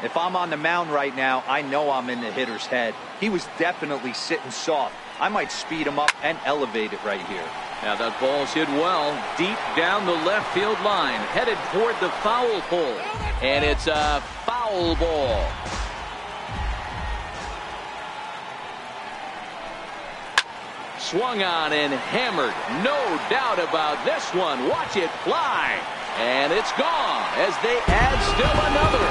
If I'm on the mound right now, I know I'm in the hitter's head. He was definitely sitting soft. I might speed him up and elevate it right here. Now that ball's hit well deep down the left field line, headed toward the foul pole, and it's a foul ball. Swung on and hammered. No doubt about this one. Watch it fly, and it's gone as they add still another.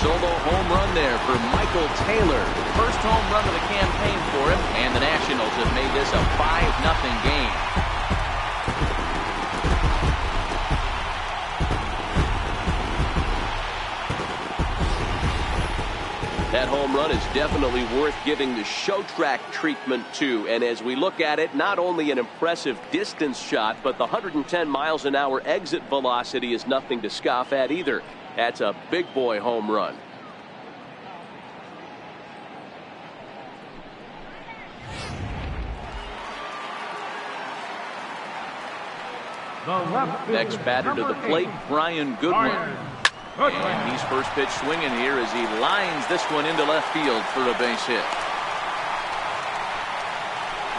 Solo home run there for Michael Taylor. First home run of the campaign for him, and the Nationals have made this a 5-0 game. That home run is definitely worth giving the show track treatment to. And as we look at it, not only an impressive distance shot, but the 110 miles an hour exit velocity is nothing to scoff at either. That's a big boy home run. The left fielder, Next batter to the number plate, 8, Brian Goodwin. And he's first pitch swinging here as he lines this one into left field for a base hit.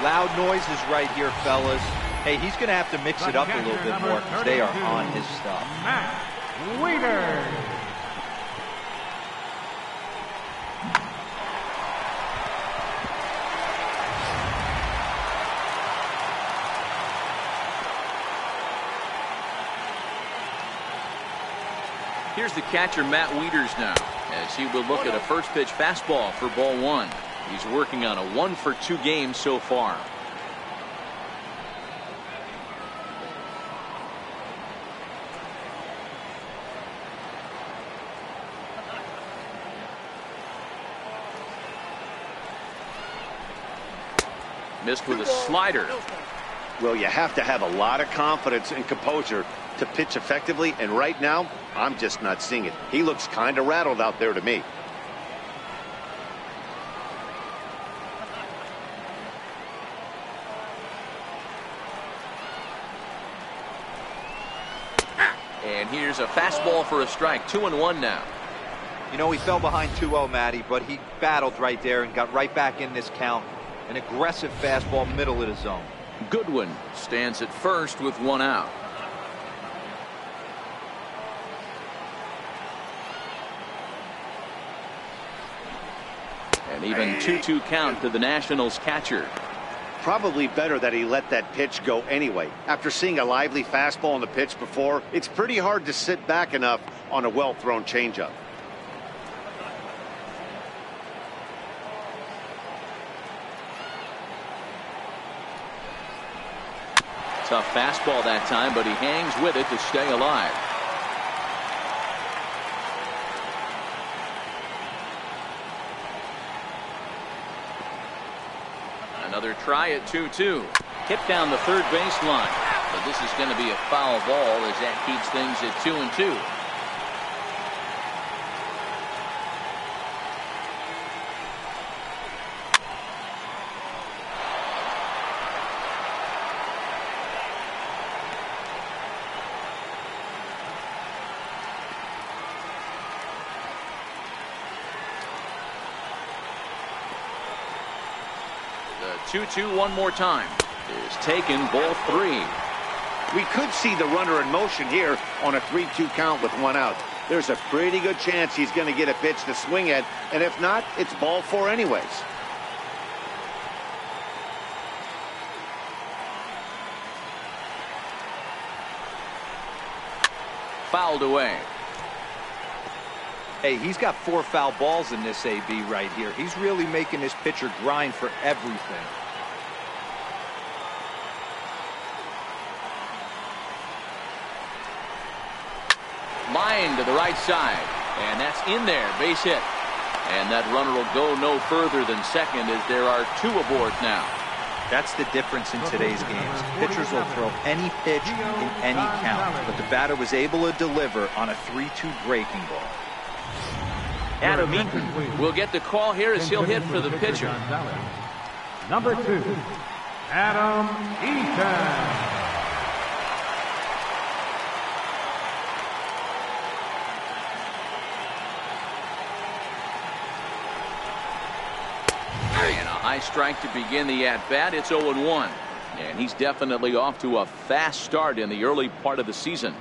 Loud noises right here, fellas. Hey, he's going to have to mix it up a little bit more because they are on his stuff. Matt Weeder. Here's the catcher, Matt Wieters, now, as he will look at a first pitch fastball for ball one. He's working on a 1-for-2 game so far. Missed with a slider. Well, you have to have a lot of confidence and composure to pitch effectively, and right now, I'm just not seeing it. He looks kind of rattled out there to me. And here's a fastball for a strike. 2-1 now. You know, he fell behind 2-0, Matty, but he battled right there and got right back in this count. An aggressive fastball, middle of the zone. Goodwin stands at first with one out. An even 2-2 count to the Nationals catcher. Probably better that he let that pitch go anyway. After seeing a lively fastball on the pitch before, it's pretty hard to sit back enough on a well-thrown changeup. Tough fastball that time, but he hangs with it to stay alive. Another try at 2-2. Hit down the third baseline. But this is going to be a foul ball as that keeps things at 2-2. The 2-2 one more time is taken, ball 3. We could see the runner in motion here on a 3-2 count with one out. There's a pretty good chance he's going to get a pitch to swing at, and if not, it's ball 4 anyways. Fouled away. Hey, he's got 4 foul balls in this AB right here. He's really making this pitcher grind for everything. Line to the right side, and that's in there, base hit. And that runner will go no further than second as there are 2 aboard now. That's the difference in today's games. Pitchers will throw any pitch in any count, but the batter was able to deliver on a 3-2 breaking ball. Adam Eaton will get the call here as he'll hit for the pitcher. Number 2, Adam Eaton. And a high strike to begin the at-bat. It's 0-1. And he's definitely off to a fast start in the early part of the season.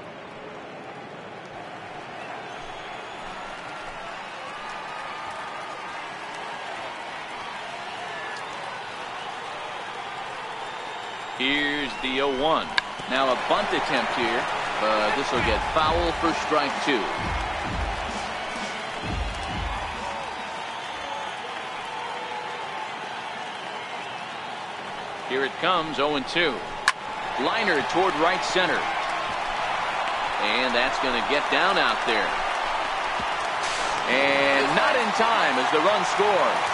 Here's the 0-1. Now a bunt attempt here, but this will get foul for strike 2. Here it comes, 0-2. Liner toward right center. And that's going to get down out there. And not in time as the run scores.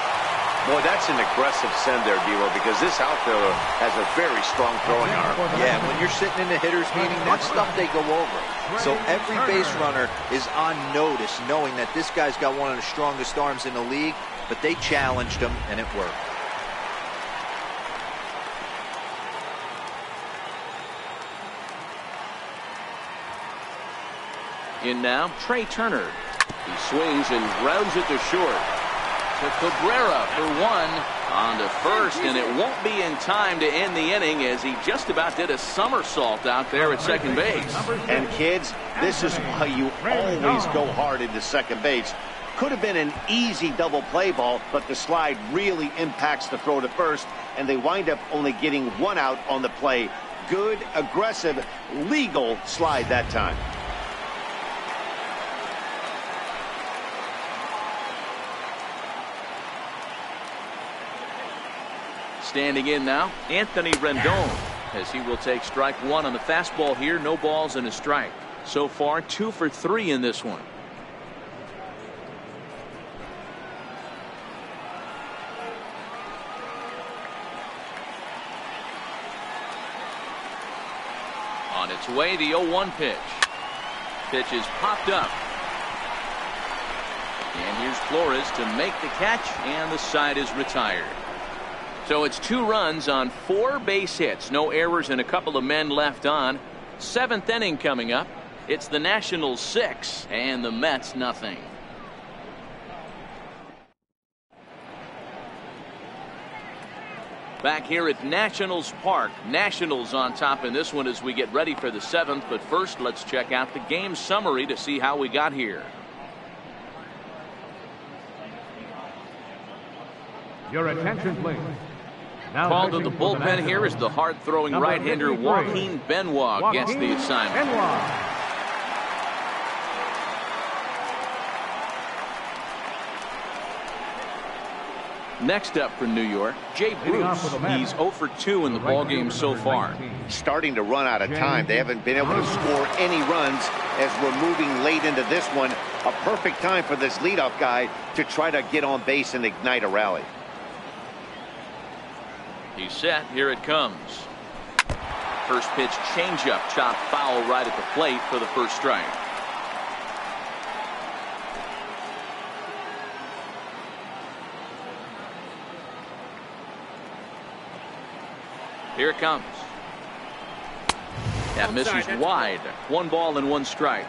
Boy, that's an aggressive send there, D-Lo, because this outfielder has a very strong throwing arm. Yeah, when you're sitting in the hitter's meeting, that's stuff they go over. So every base runner is on notice, knowing that this guy's got one of the strongest arms in the league, but they challenged him, and it worked. In now, Trey Turner. He swings and grounds it to short. To Cabrera for one on to first, and it won't be in time to end the inning as he just about did a somersault out there at second base. And kids, this is why you always go hard into second base. Could have been an easy double play ball, but the slide really impacts the throw to first, and they wind up only getting one out on the play. Good, aggressive, legal slide that time. Standing in now, Anthony Rendon, as he will take strike one on the fastball here. No balls and a strike. So far, 2 for 3 in this one. On its way, the 0-1 pitch. Pitch is popped up. And here's Flores to make the catch, and the side is retired. So it's 2 runs on 4 base hits. No errors and a couple of men left on. 7th inning coming up. It's the Nationals 6 and the Mets nothing. Back here at Nationals Park. Nationals on top in this one as we get ready for the 7th. But first, let's check out the game summary to see how we got here. Your attention, please. Now called to the bullpen here is the hard-throwing right-hander Joaquin Benoit gets the assignment. Next up for New York, Jay Bruce. He's 0 for 2 in the ballgame so far. Starting to run out of time. They haven't been able to score any runs as we're moving late into this one. A perfect time for this leadoff guy to try to get on base and ignite a rally. He's set. Here it comes. First pitch changeup, chopped foul right at the plate for the first strike. Here it comes. That misses wide. 1 ball and 1 strike.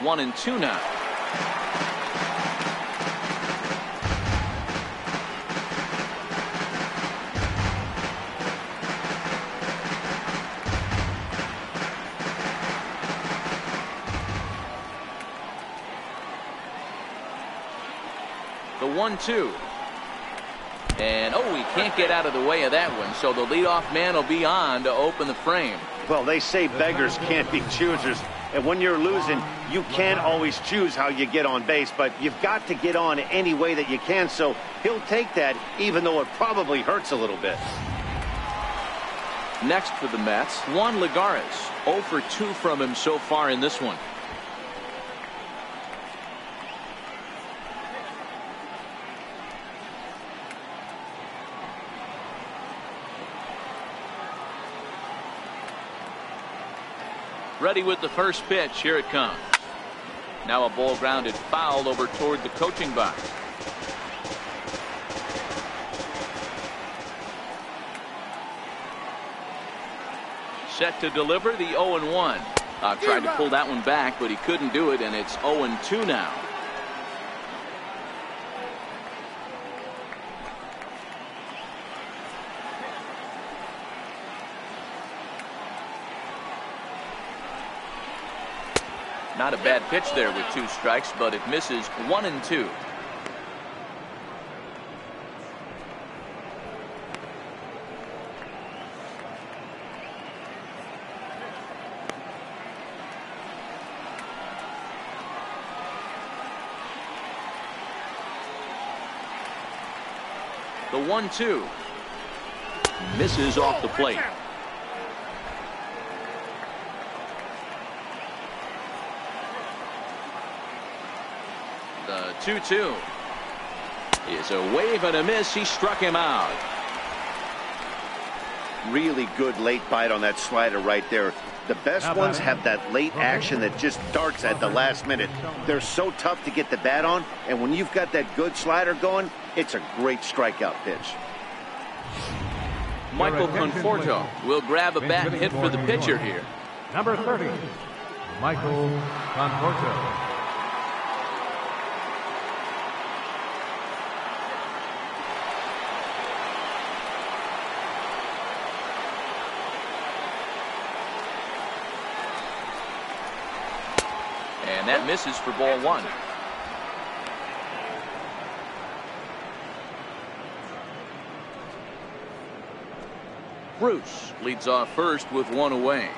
One and 2 now. The 1-2. And he can't get out of the way of that one, so the leadoff man will be on to open the frame. Well, they say beggars can't be choosers. And when you're losing, you can't always choose how you get on base, but you've got to get on any way that you can. So he'll take that, even though it probably hurts a little bit. Next for the Mets, Juan Lagares. 0 for 2 from him so far in this one. Ready with the first pitch. Here it comes. Now a ball grounded foul over toward the coaching box. Set to deliver the 0-1. Tried to pull that one back, but he couldn't do it, and it's 0-2 now. Not a bad pitch there with 2 strikes, but it misses 1 and 2. The 1-2 misses off the plate. The 2-2 is a wave and a miss. He struck him out. Really good late bite on that slider right there. The best ones have that late action that just darts at the last minute. They're so tough to get the bat on, and when you've got that good slider going, it's a great strikeout pitch. Michael Conforto will grab a bat and hit for the pitcher here. Number 30, Michael Conforto. And that misses for ball one. Bruce leads off first with one away.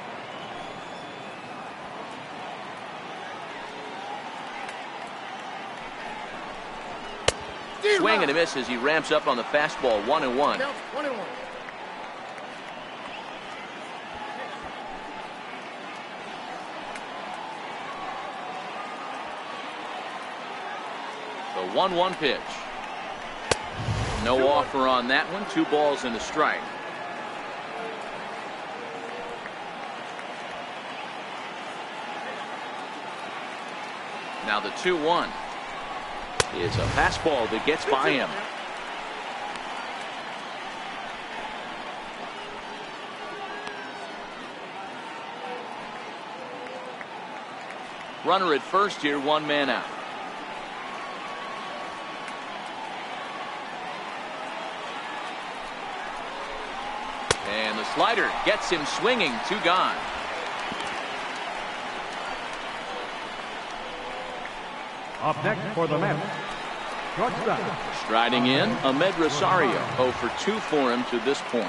Swing and a miss as he ramps up on the fastball. 1-1. 1-1. The 1-1 pitch. No offer on that one. 2 balls and a strike. Now the 2-1. It's a fastball that gets by him. Runner at first here, 1 man out. And the slider gets him swinging. 2 gone. Up next for the Mets, shortstop. Striding in, Ahmed Rosario. 0 for 2 for him to this point.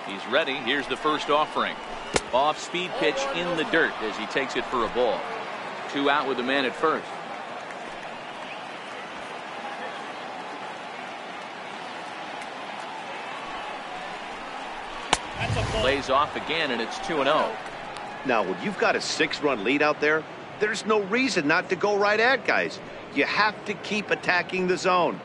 He's ready. Here's the first offering. Off-speed pitch in the dirt as he takes it for a ball. 2 out with the man at first. Lays off again, and it's 2-0. Now, when you've got a 6-run lead out there, there's no reason not to go right at guys. You have to keep attacking the zone.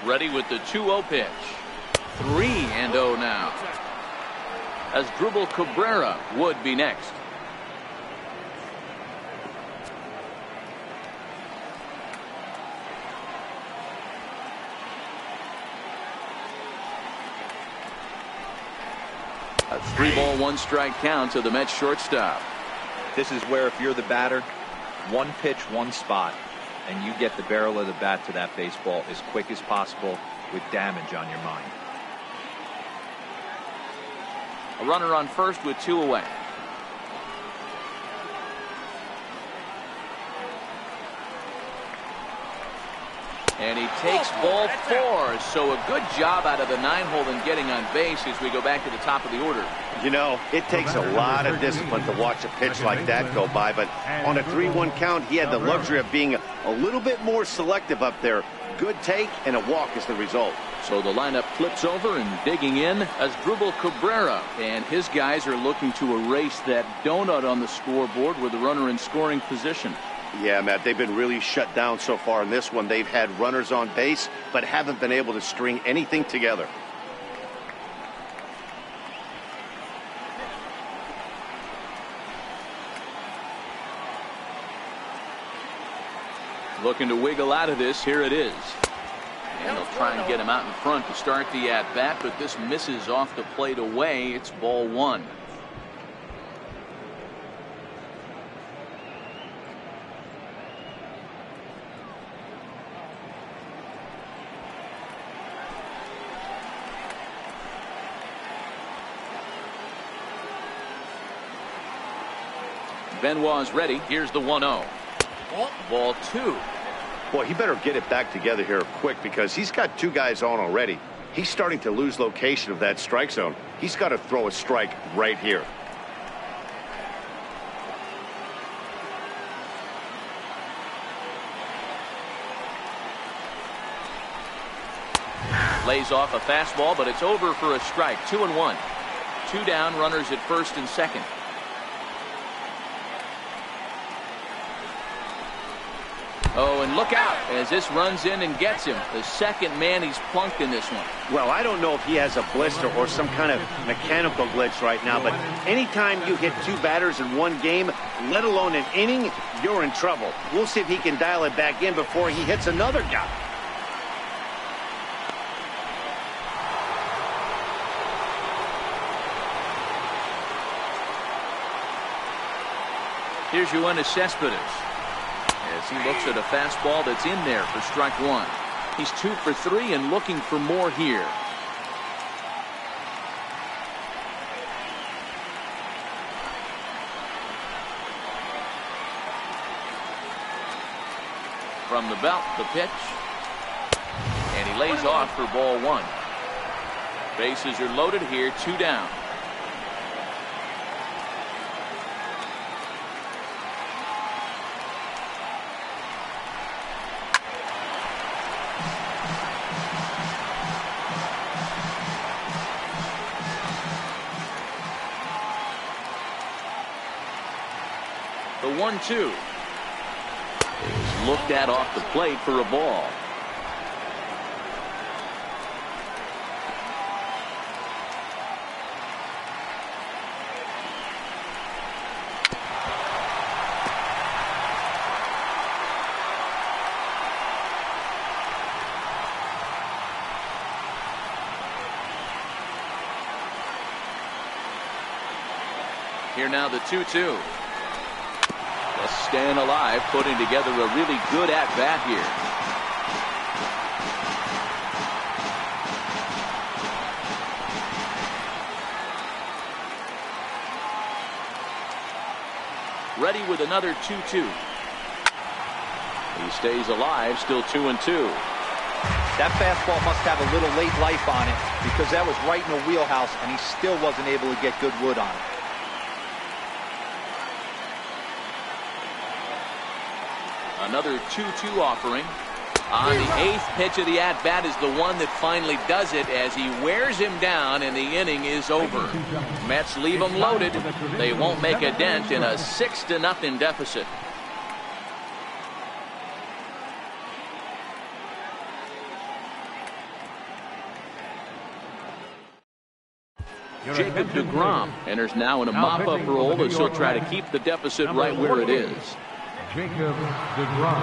Ready with the 2-0 pitch. 3-0 now. As Asdrubal Cabrera would be next. A 3-ball, 1-strike count to the Mets shortstop. This is where if you're the batter, 1 pitch, 1 spot, and you get the barrel of the bat to that baseball as quick as possible with damage on your mind. A runner on first with 2 away. And he takes ball 4. So a good job out of the 9-hole in getting on base as we go back to the top of the order. You know, it takes a lot of discipline to watch a pitch like that go by, but on a 3-1 count, he had the luxury of being a little bit more selective up there. Good take and a walk is the result. So the lineup flips over and digging in as Asdrubal Cabrera, and his guys are looking to erase that donut on the scoreboard with the runner in scoring position. Yeah, Matt, they've been really shut down so far in this one. They've had runners on base, but haven't been able to string anything together. Looking to wiggle out of this. Here it is. And they'll try and get him out in front to start the at-bat, but this misses off the plate away. It's ball 1. Benoit's ready. Here's the 1-0. Ball 2. Boy, he better get it back together here quick because he's got 2 guys on already. He's starting to lose location of that strike zone. He's got to throw a strike right here. Lays off a fastball, but it's over for a strike. 2-1. 2 down, runners at first and second. Oh, and look out as this runs in and gets him. The second man he's plunked in this one. Well, I don't know if he has a blister or some kind of mechanical glitch right now, but anytime you hit 2 batters in one game, let alone an inning, you're in trouble. We'll see if he can dial it back in before he hits another guy. Here's Yoenis Cespedes as he looks at a fastball that's in there for strike 1. He's 2 for 3 and looking for more here. From the belt, the pitch, and he lays off for ball 1. Bases are loaded here, 2 down. The 1-2 is looked at off the plate for a ball. Here now the 2-2. Staying alive, putting together a really good at-bat here. Ready with another 2-2. He stays alive, still 2-2. That fastball must have a little late life on it because that was right in the wheelhouse and he still wasn't able to get good wood on it. Another 2-2 offering. On the 8th pitch of the at-bat is the one that finally does it as he wears him down and the inning is over. Mets leave them loaded. They won't make a dent in a 6-0 deficit. Jacob deGrom enters now in a mop-up role as he'll try to keep the deficit right where it is. Jacob deGrom.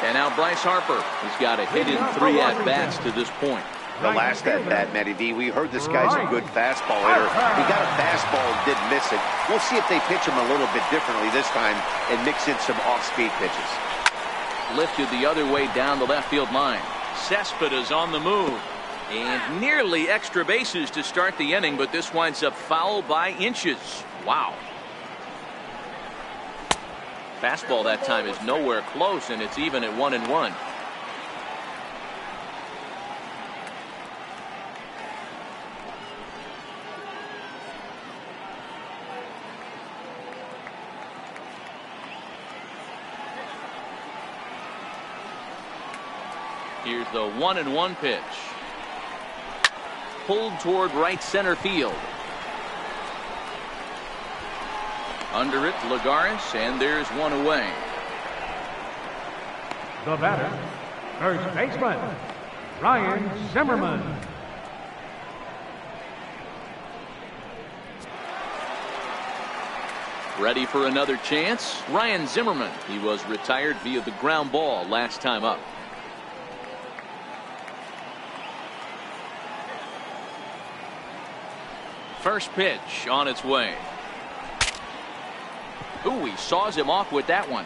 And now Bryce Harper. He's got a hit in 3 at-bats to this point. The last at-bat, Matty V, we heard this guy's a good fastball hitter. He got a fastball and didn't miss it. We'll see if they pitch him a little bit differently this time and mix in some off-speed pitches. Lifted the other way down the left field line. Cespedes on the move. And nearly extra bases to start the inning, but this winds up foul by inches. Wow. Fastball that time is nowhere close, and it's even at 1-1. Here's the 1-1 pitch. Pulled toward right center field. Under it, Lagares, and there's one away. The batter, first baseman, Ryan Zimmerman. Ready for another chance? Ryan Zimmerman. He was retired via the ground ball last time up. First pitch on its way. Ooh, he saws him off with that one.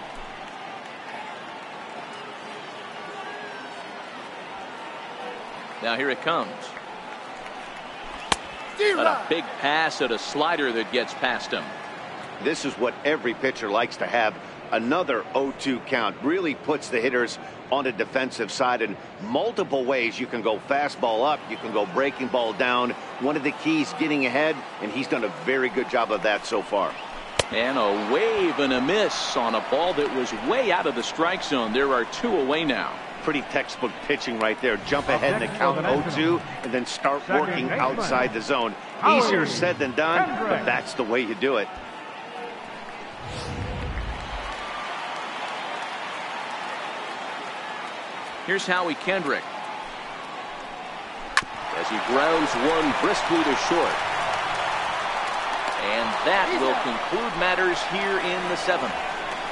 Now here it comes. And a big pass at a slider that gets past him. This is what every pitcher likes to have, Another 0-2 count really puts the hitters on the defensive side in multiple ways. You can go fastball up, you can go breaking ball down. One of the keys, getting ahead, and he's done a very good job of that so far. And a wave and a miss on a ball that was way out of the strike zone. There are 2 away now. Pretty textbook pitching right there. Jump ahead in the count 0-2 and then start working outside the zone. Easier said than done, but that's the way you do it. Here's Howie Kendrick as he grounds one briskly to short. And that will conclude matters here in the 7th.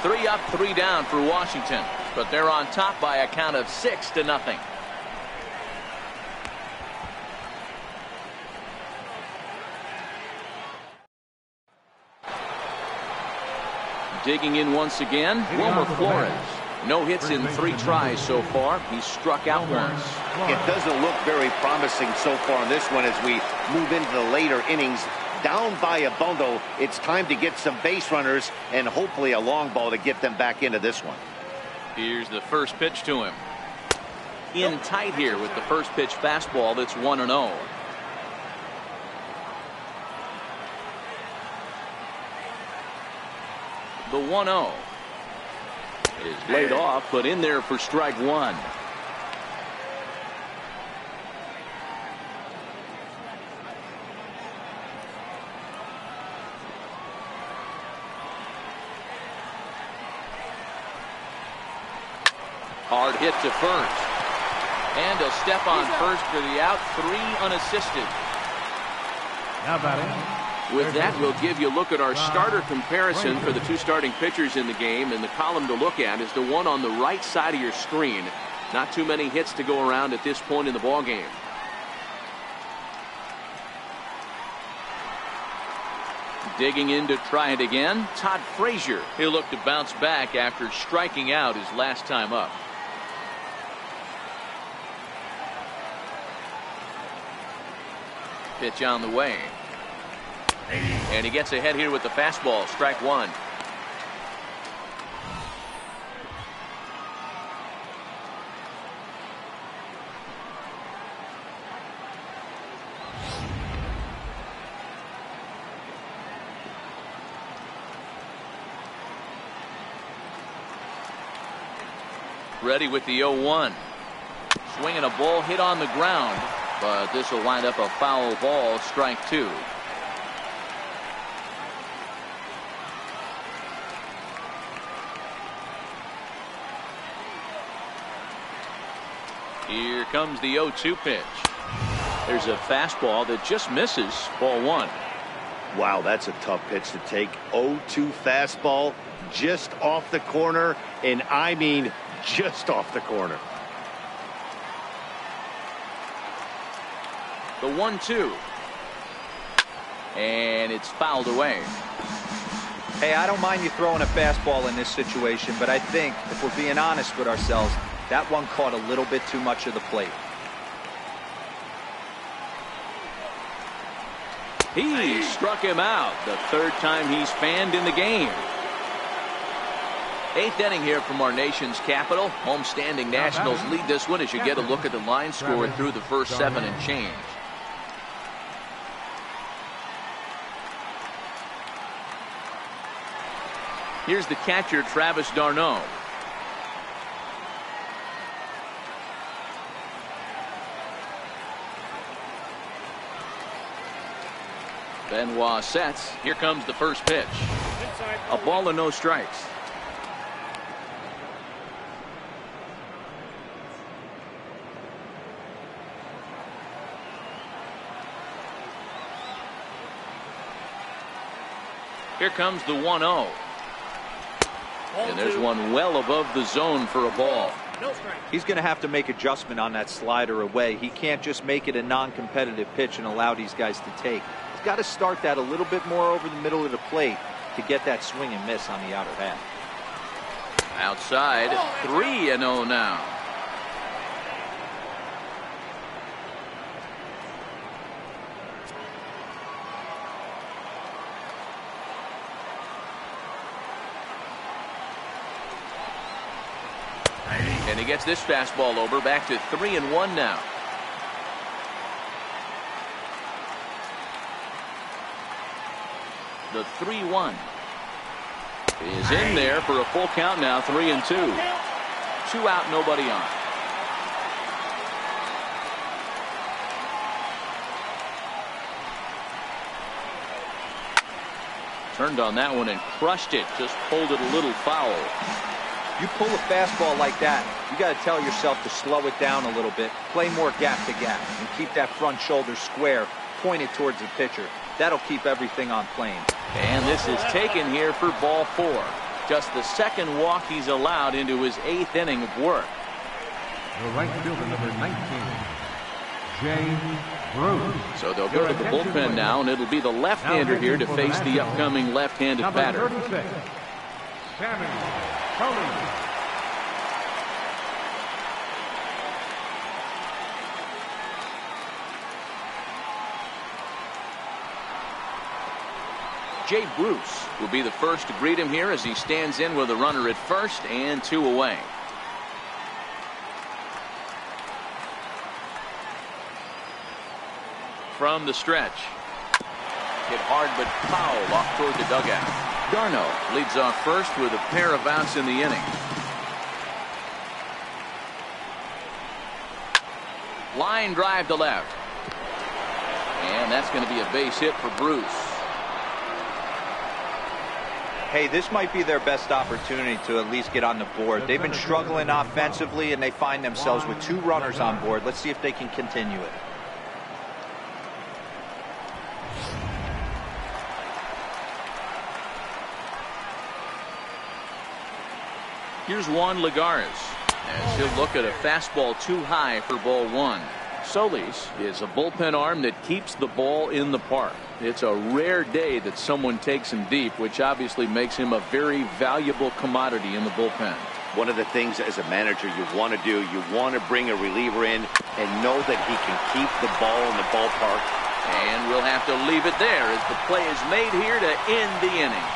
3 up, 3 down for Washington, but they're on top by a count of 6-0. Digging in once again, Wilmer Flores. No hits in 3 tries so far. He's struck out once. It doesn't look very promising so far in this one as we move into the later innings. Down by a bundle, it's time to get some base runners and hopefully a long ball to get them back into this one. Here's the first pitch to him. In tight here with the first pitch fastball that's 1-0. The 1-0 is laid off, but in there for strike 1. Hard hit to first. And a step on first for the out. 3 unassisted. Now batting. With that, we'll give you a look at our starter comparison for the 2 starting pitchers in the game. And the column to look at is the one on the right side of your screen. Not too many hits to go around at this point in the ballgame. Digging in to try it again, Todd Frazier. He'll look to bounce back after striking out his last time up. Pitch on the way. And he gets ahead here with the fastball. Strike 1. Ready with the 0-1. Swinging a ball hit on the ground, but this will wind up a foul ball. Strike 2. Here comes the 0-2 pitch. There's a fastball that just misses. Ball 1. Wow, that's a tough pitch to take. 0-2 fastball just off the corner, and I mean just off the corner. The 1-2. And it's fouled away. Hey, I don't mind you throwing a fastball in this situation, but I think if we're being honest with ourselves, that one caught a little bit too much of the plate. He struck him out. The 3rd time he's fanned in the game. 8th inning here from our nation's capital. Homestanding Nationals lead this one as you get a look at the line score through the first 7 and change. Here's the catcher, Travis d'Arnaud. Benoit sets. Here comes the first pitch. A ball and no strikes. Here comes the 1-0. And there's one well above the zone for a ball. He's going to have to make adjustment on that slider away. He can't just make it a non-competitive pitch and allow these guys to take. He's got to start that a little bit more over the middle of the plate to get that swing and miss on the outer half. Outside, 3-0 now. And he gets this fastball over, back to 3-1 now. The 3-1 is in there for a full count now. 3-2. 2 out, nobody on. Turned on that one and crushed it. Just pulled it a little foul. You pull a fastball like that, you got to tell yourself to slow it down a little bit, play more gap to gap, and keep that front shoulder square, pointed towards the pitcher. That'll keep everything on plane. And this is taken here for ball 4. Just the second walk he's allowed into his 8th inning of work. The right fielder, number 19, Jay Bruce. So they'll go to the bullpen now, and it'll be the left-hander here to face the upcoming left-handed batter. 36, Sammy Tony. Jay Bruce will be the first to greet him here as he stands in with a runner at first and 2 away. From the stretch. Hit hard but foul off toward the dugout. Darno leads off first with a pair of outs in the inning. Line drive to left. And that's going to be a base hit for Bruce. Hey, this might be their best opportunity to at least get on the board. They've been struggling offensively, and they find themselves with 2 runners on board. Let's see if they can continue it. Here's Juan Lagares as he'll look at a fastball too high for ball 1. Solis is a bullpen arm that keeps the ball in the park. It's a rare day that someone takes him deep, which obviously makes him a very valuable commodity in the bullpen. One of the things as a manager you want to do, you want to bring a reliever in and know that he can keep the ball in the ballpark. And we'll have to leave it there as the play is made here to end the inning.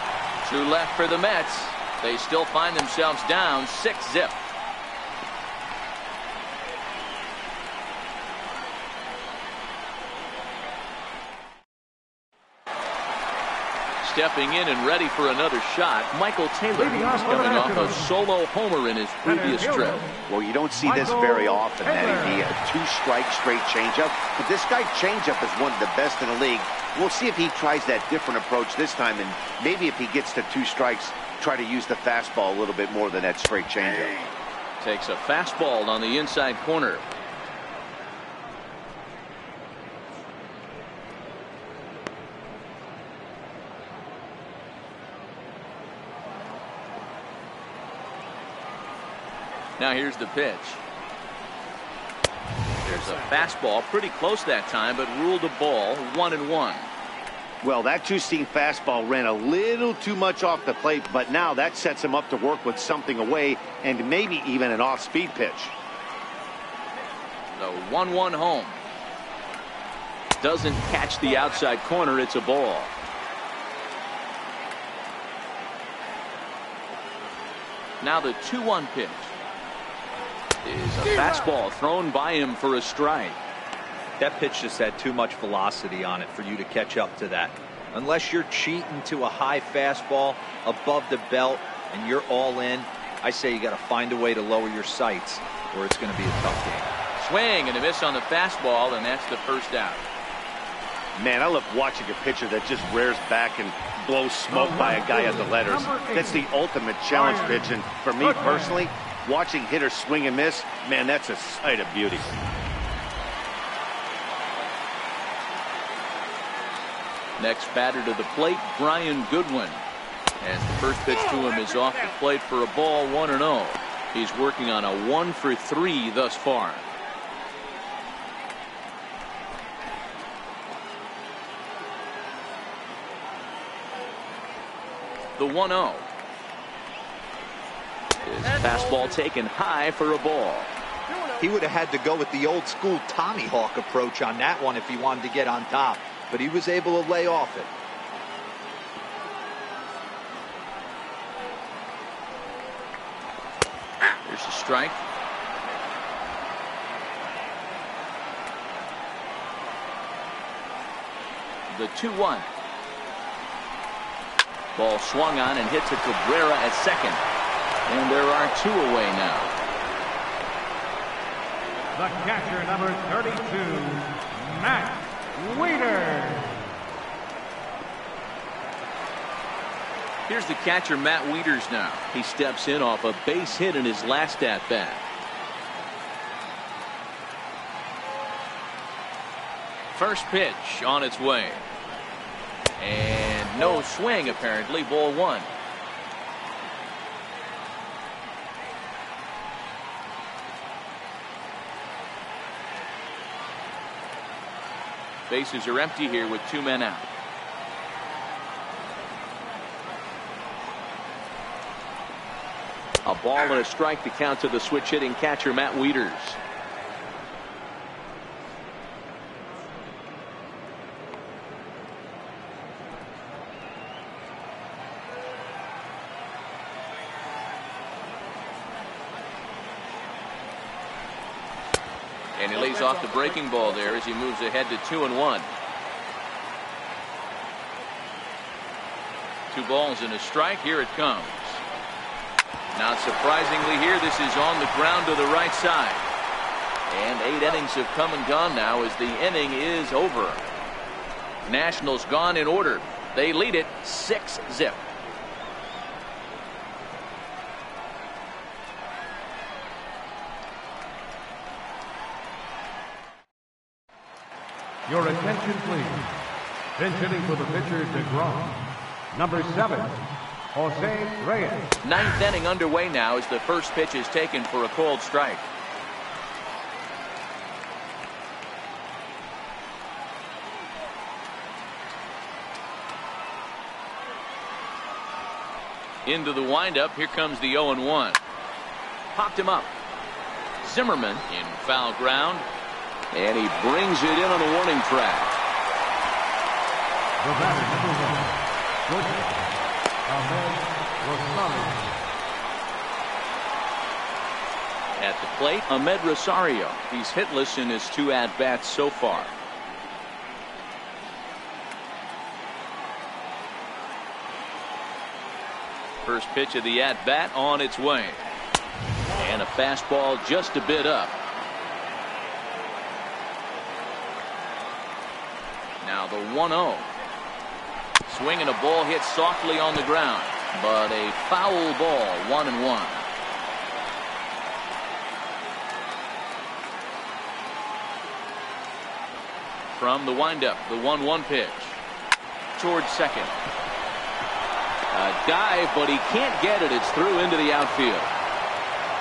2 left for the Mets. They still find themselves down 6-0. Stepping in and ready for another shot, Michael Taylor is coming off a solo homer in his previous trip. Well, you don't see this very often, Matty. A 2-strike straight changeup. But this guy changeup is one of the best in the league. We'll see if he tries that different approach this time, and maybe if he gets to 2 strikes, try to use the fastball a little bit more than that straight changeup. Takes a fastball on the inside corner. Now here's the pitch. There's a fastball pretty close that time, but ruled a ball. 1-1. Well, that 2-seam fastball ran a little too much off the plate, but now that sets him up to work with something away and maybe even an off-speed pitch. The 1-1 home. Doesn't catch the outside corner. It's a ball. Now the 2-1 pitch is a fastball thrown by him for a strike. That pitch just had too much velocity on it for you to catch up to that. Unless you're cheating to a high fastball above the belt and you're all in, I say you got to find a way to lower your sights or it's going to be a tough game. Swing and a miss on the fastball, and that's the first out. Man, I love watching a pitcher that just rears back and blows smoke by a guy at the letters. That's the ultimate challenge pitch, and for me personally, watching hitters swing and miss, man, that's a sight of beauty. Next batter to the plate, Brian Goodwin. As the first pitch to him is off the plate for a ball. 1-0. He's working on a 1-for-3 thus far. The 1-0. His fastball taken high for a ball. He would have had to go with the old school Tommy Hawk approach on that one if he wanted to get on top, but he was able to lay off it. There's a strike. The 2-1. Ball swung on and hit to Cabrera at second. And there are 2 away now. The catcher, number 32, Matt Weeder. Here's the catcher, Matt Wieters now. He steps in off a base hit in his last at-bat. First pitch on its way. And no swing, apparently. Ball 1. Bases are empty here with 2 men out. A ball and a strike to count to the switch hitting catcher, Matt Wieters. And he lays off the breaking ball there as he moves ahead to 2-1. 2 balls and a strike. Here it comes. Not surprisingly here, this is on the ground to the right side. And 8 innings have come and gone now as the inning is over. Nationals gone in order. They lead it 6-0. Your attention, please. Pinch hitting for the pitcher, DeGrom. Number 7, Jose Reyes. 9th inning underway now as the first pitch is taken for a called strike. Into the windup. Here comes the 0-1. Popped him up. Zimmerman in foul ground. And he brings it in on the warning track. The batter, number 1, Ahmed Rosario. At the plate, Ahmed Rosario. He's hitless in his 2 at-bats so far. First pitch of the at-bat on its way. And a fastball just a bit up. Now the 1-0. Swing and a ball hit softly on the ground. But a foul ball, 1-1. From the windup, the 1-1 pitch. Towards second. A dive, but he can't get it. It's through into the outfield.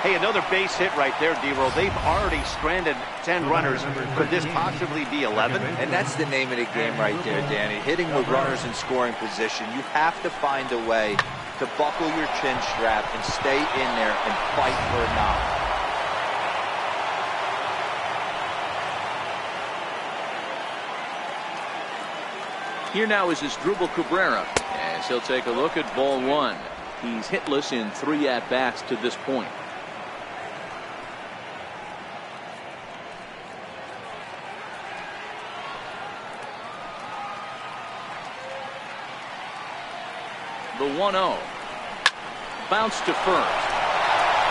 Hey, another base hit right there, D-Roll. They've already stranded 10 runners. Could this possibly be 11? And that's the name of the game right there, Danny. Hitting with runners in scoring position. You have to find a way to buckle your chin strap and stay in there and fight for a knock. Here now is Asdrubal Cabrera as he'll take a look at ball 1. He's hitless in 3 at-bats to this point. The 1-0. Bounce to first.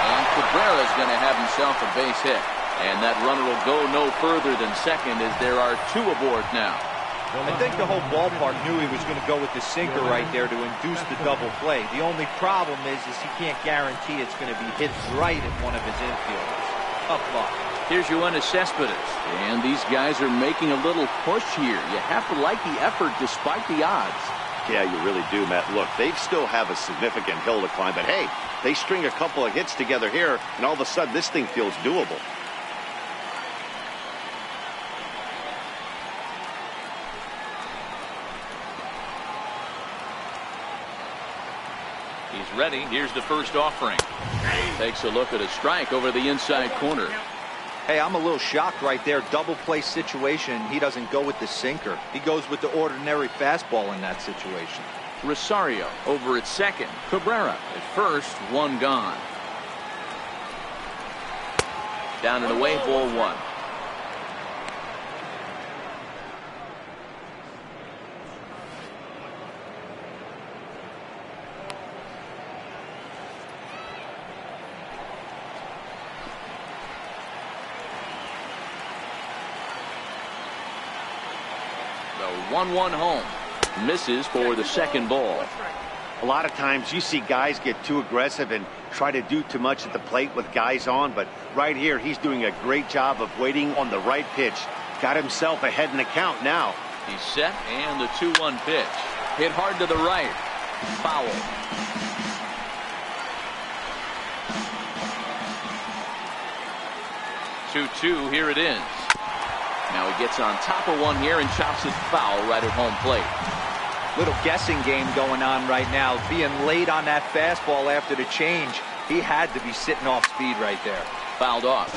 And Cabrera's going to have himself a base hit. And that runner will go no further than second as there are 2 aboard now. I think the whole ballpark knew he was going to go with the sinker right there to induce the double play. The only problem is he can't guarantee it's going to be hit right at one of his infielders. Tough luck. Here's Yoenis Cespedes. And these guys are making a little push here. You have to like the effort despite the odds. Yeah, you really do, Matt. Look, they still have a significant hill to climb, but hey, they string a couple of hits together here, and all of a sudden this thing feels doable. He's ready. Here's the first offering. Takes a look at a strike over the inside corner. Hey, I'm a little shocked right there. Double play situation. He doesn't go with the sinker. He goes with the ordinary fastball in that situation. Rosario over at second. Cabrera at first. 1 gone. Down and away, ball 1. The 1-1 home. Misses for the second ball. A lot of times you see guys get too aggressive and try to do too much at the plate with guys on, but right here he's doing a great job of waiting on the right pitch. Got himself ahead in the count now. He's set, and the 2-1 pitch. Hit hard to the right. Foul. 2-2, here it is. Now he gets on top of one here and chops it foul right at home plate. Little guessing game going on right now. Being late on that fastball after the change. He had to be sitting off speed right there. Fouled off.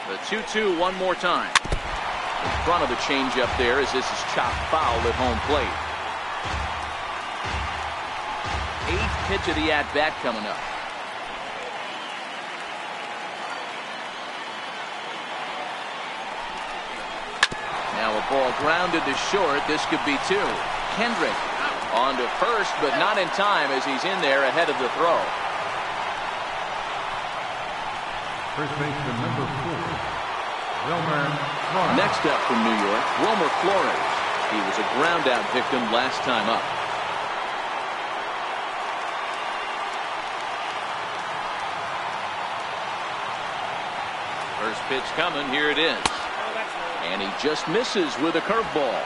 The 2-2 one more time. In front of the changeup there as this is chopped foul at home plate. 8th pitch of the at-bat coming up. Now a ball grounded to short. This could be 2. Kendrick on to first, but not in time as he's in there ahead of the throw. First baseman number 4. Wilmer Flores. Next up from New York, Wilmer Flores. He was a ground out victim last time up. First pitch coming, here it is. And he just misses with a curveball.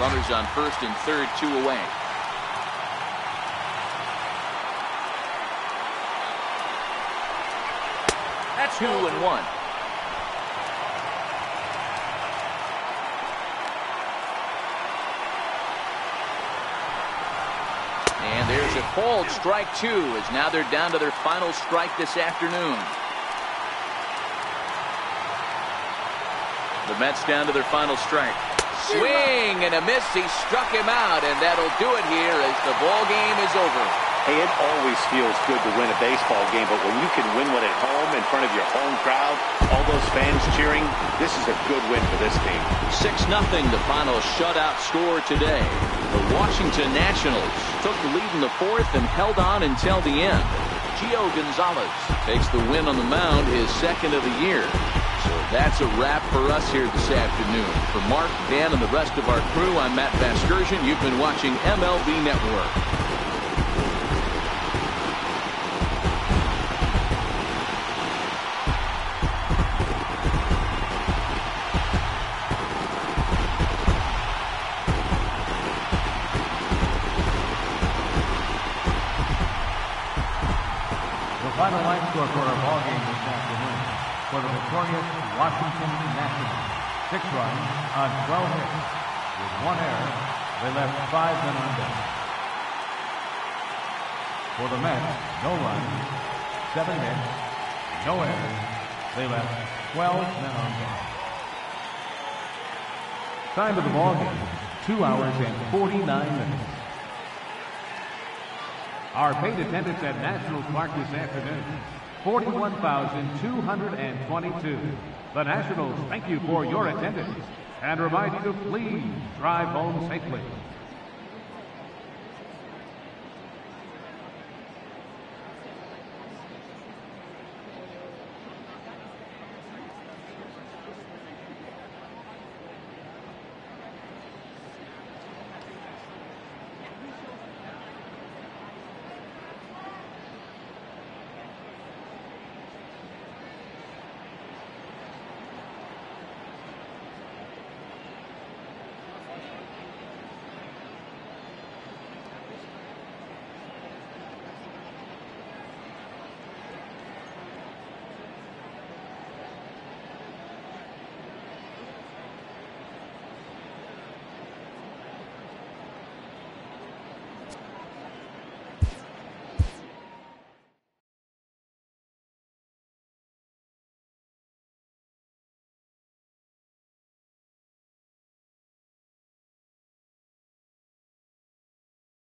Runners on first and third, 2 away. That's 2-1. And there's a called strike 2 as now they're down to their final strike this afternoon. The Mets down to their final strike. Swing and a miss. He struck him out, and that'll do it here as the ball game is over. Hey, it always feels good to win a baseball game, but when you can win one at home in front of your home crowd, all those fans cheering, this is a good win for this team. 6-0, the final shutout score today. The Washington Nationals took the lead in the 4th and held on until the end. Gio Gonzalez takes the win on the mound, his 2nd of the year. So that's a wrap for us here this afternoon. For Mark, Dan, and the rest of our crew, I'm Matt Vasgersian. You've been watching MLB Network. The final line score for our ball game this afternoon. For the victorious Washington Nationals, 6 runs on 12 hits. With 1 error, they left 5 men on base. For the Mets, no runs, 7 hits, no errors. They left 12 men on base. Time of the ball game, 2 hours and 49 minutes. Our paid attendance at National Park this afternoon, 41,222. The Nationals thank you for your attendance and remind you to please drive home safely.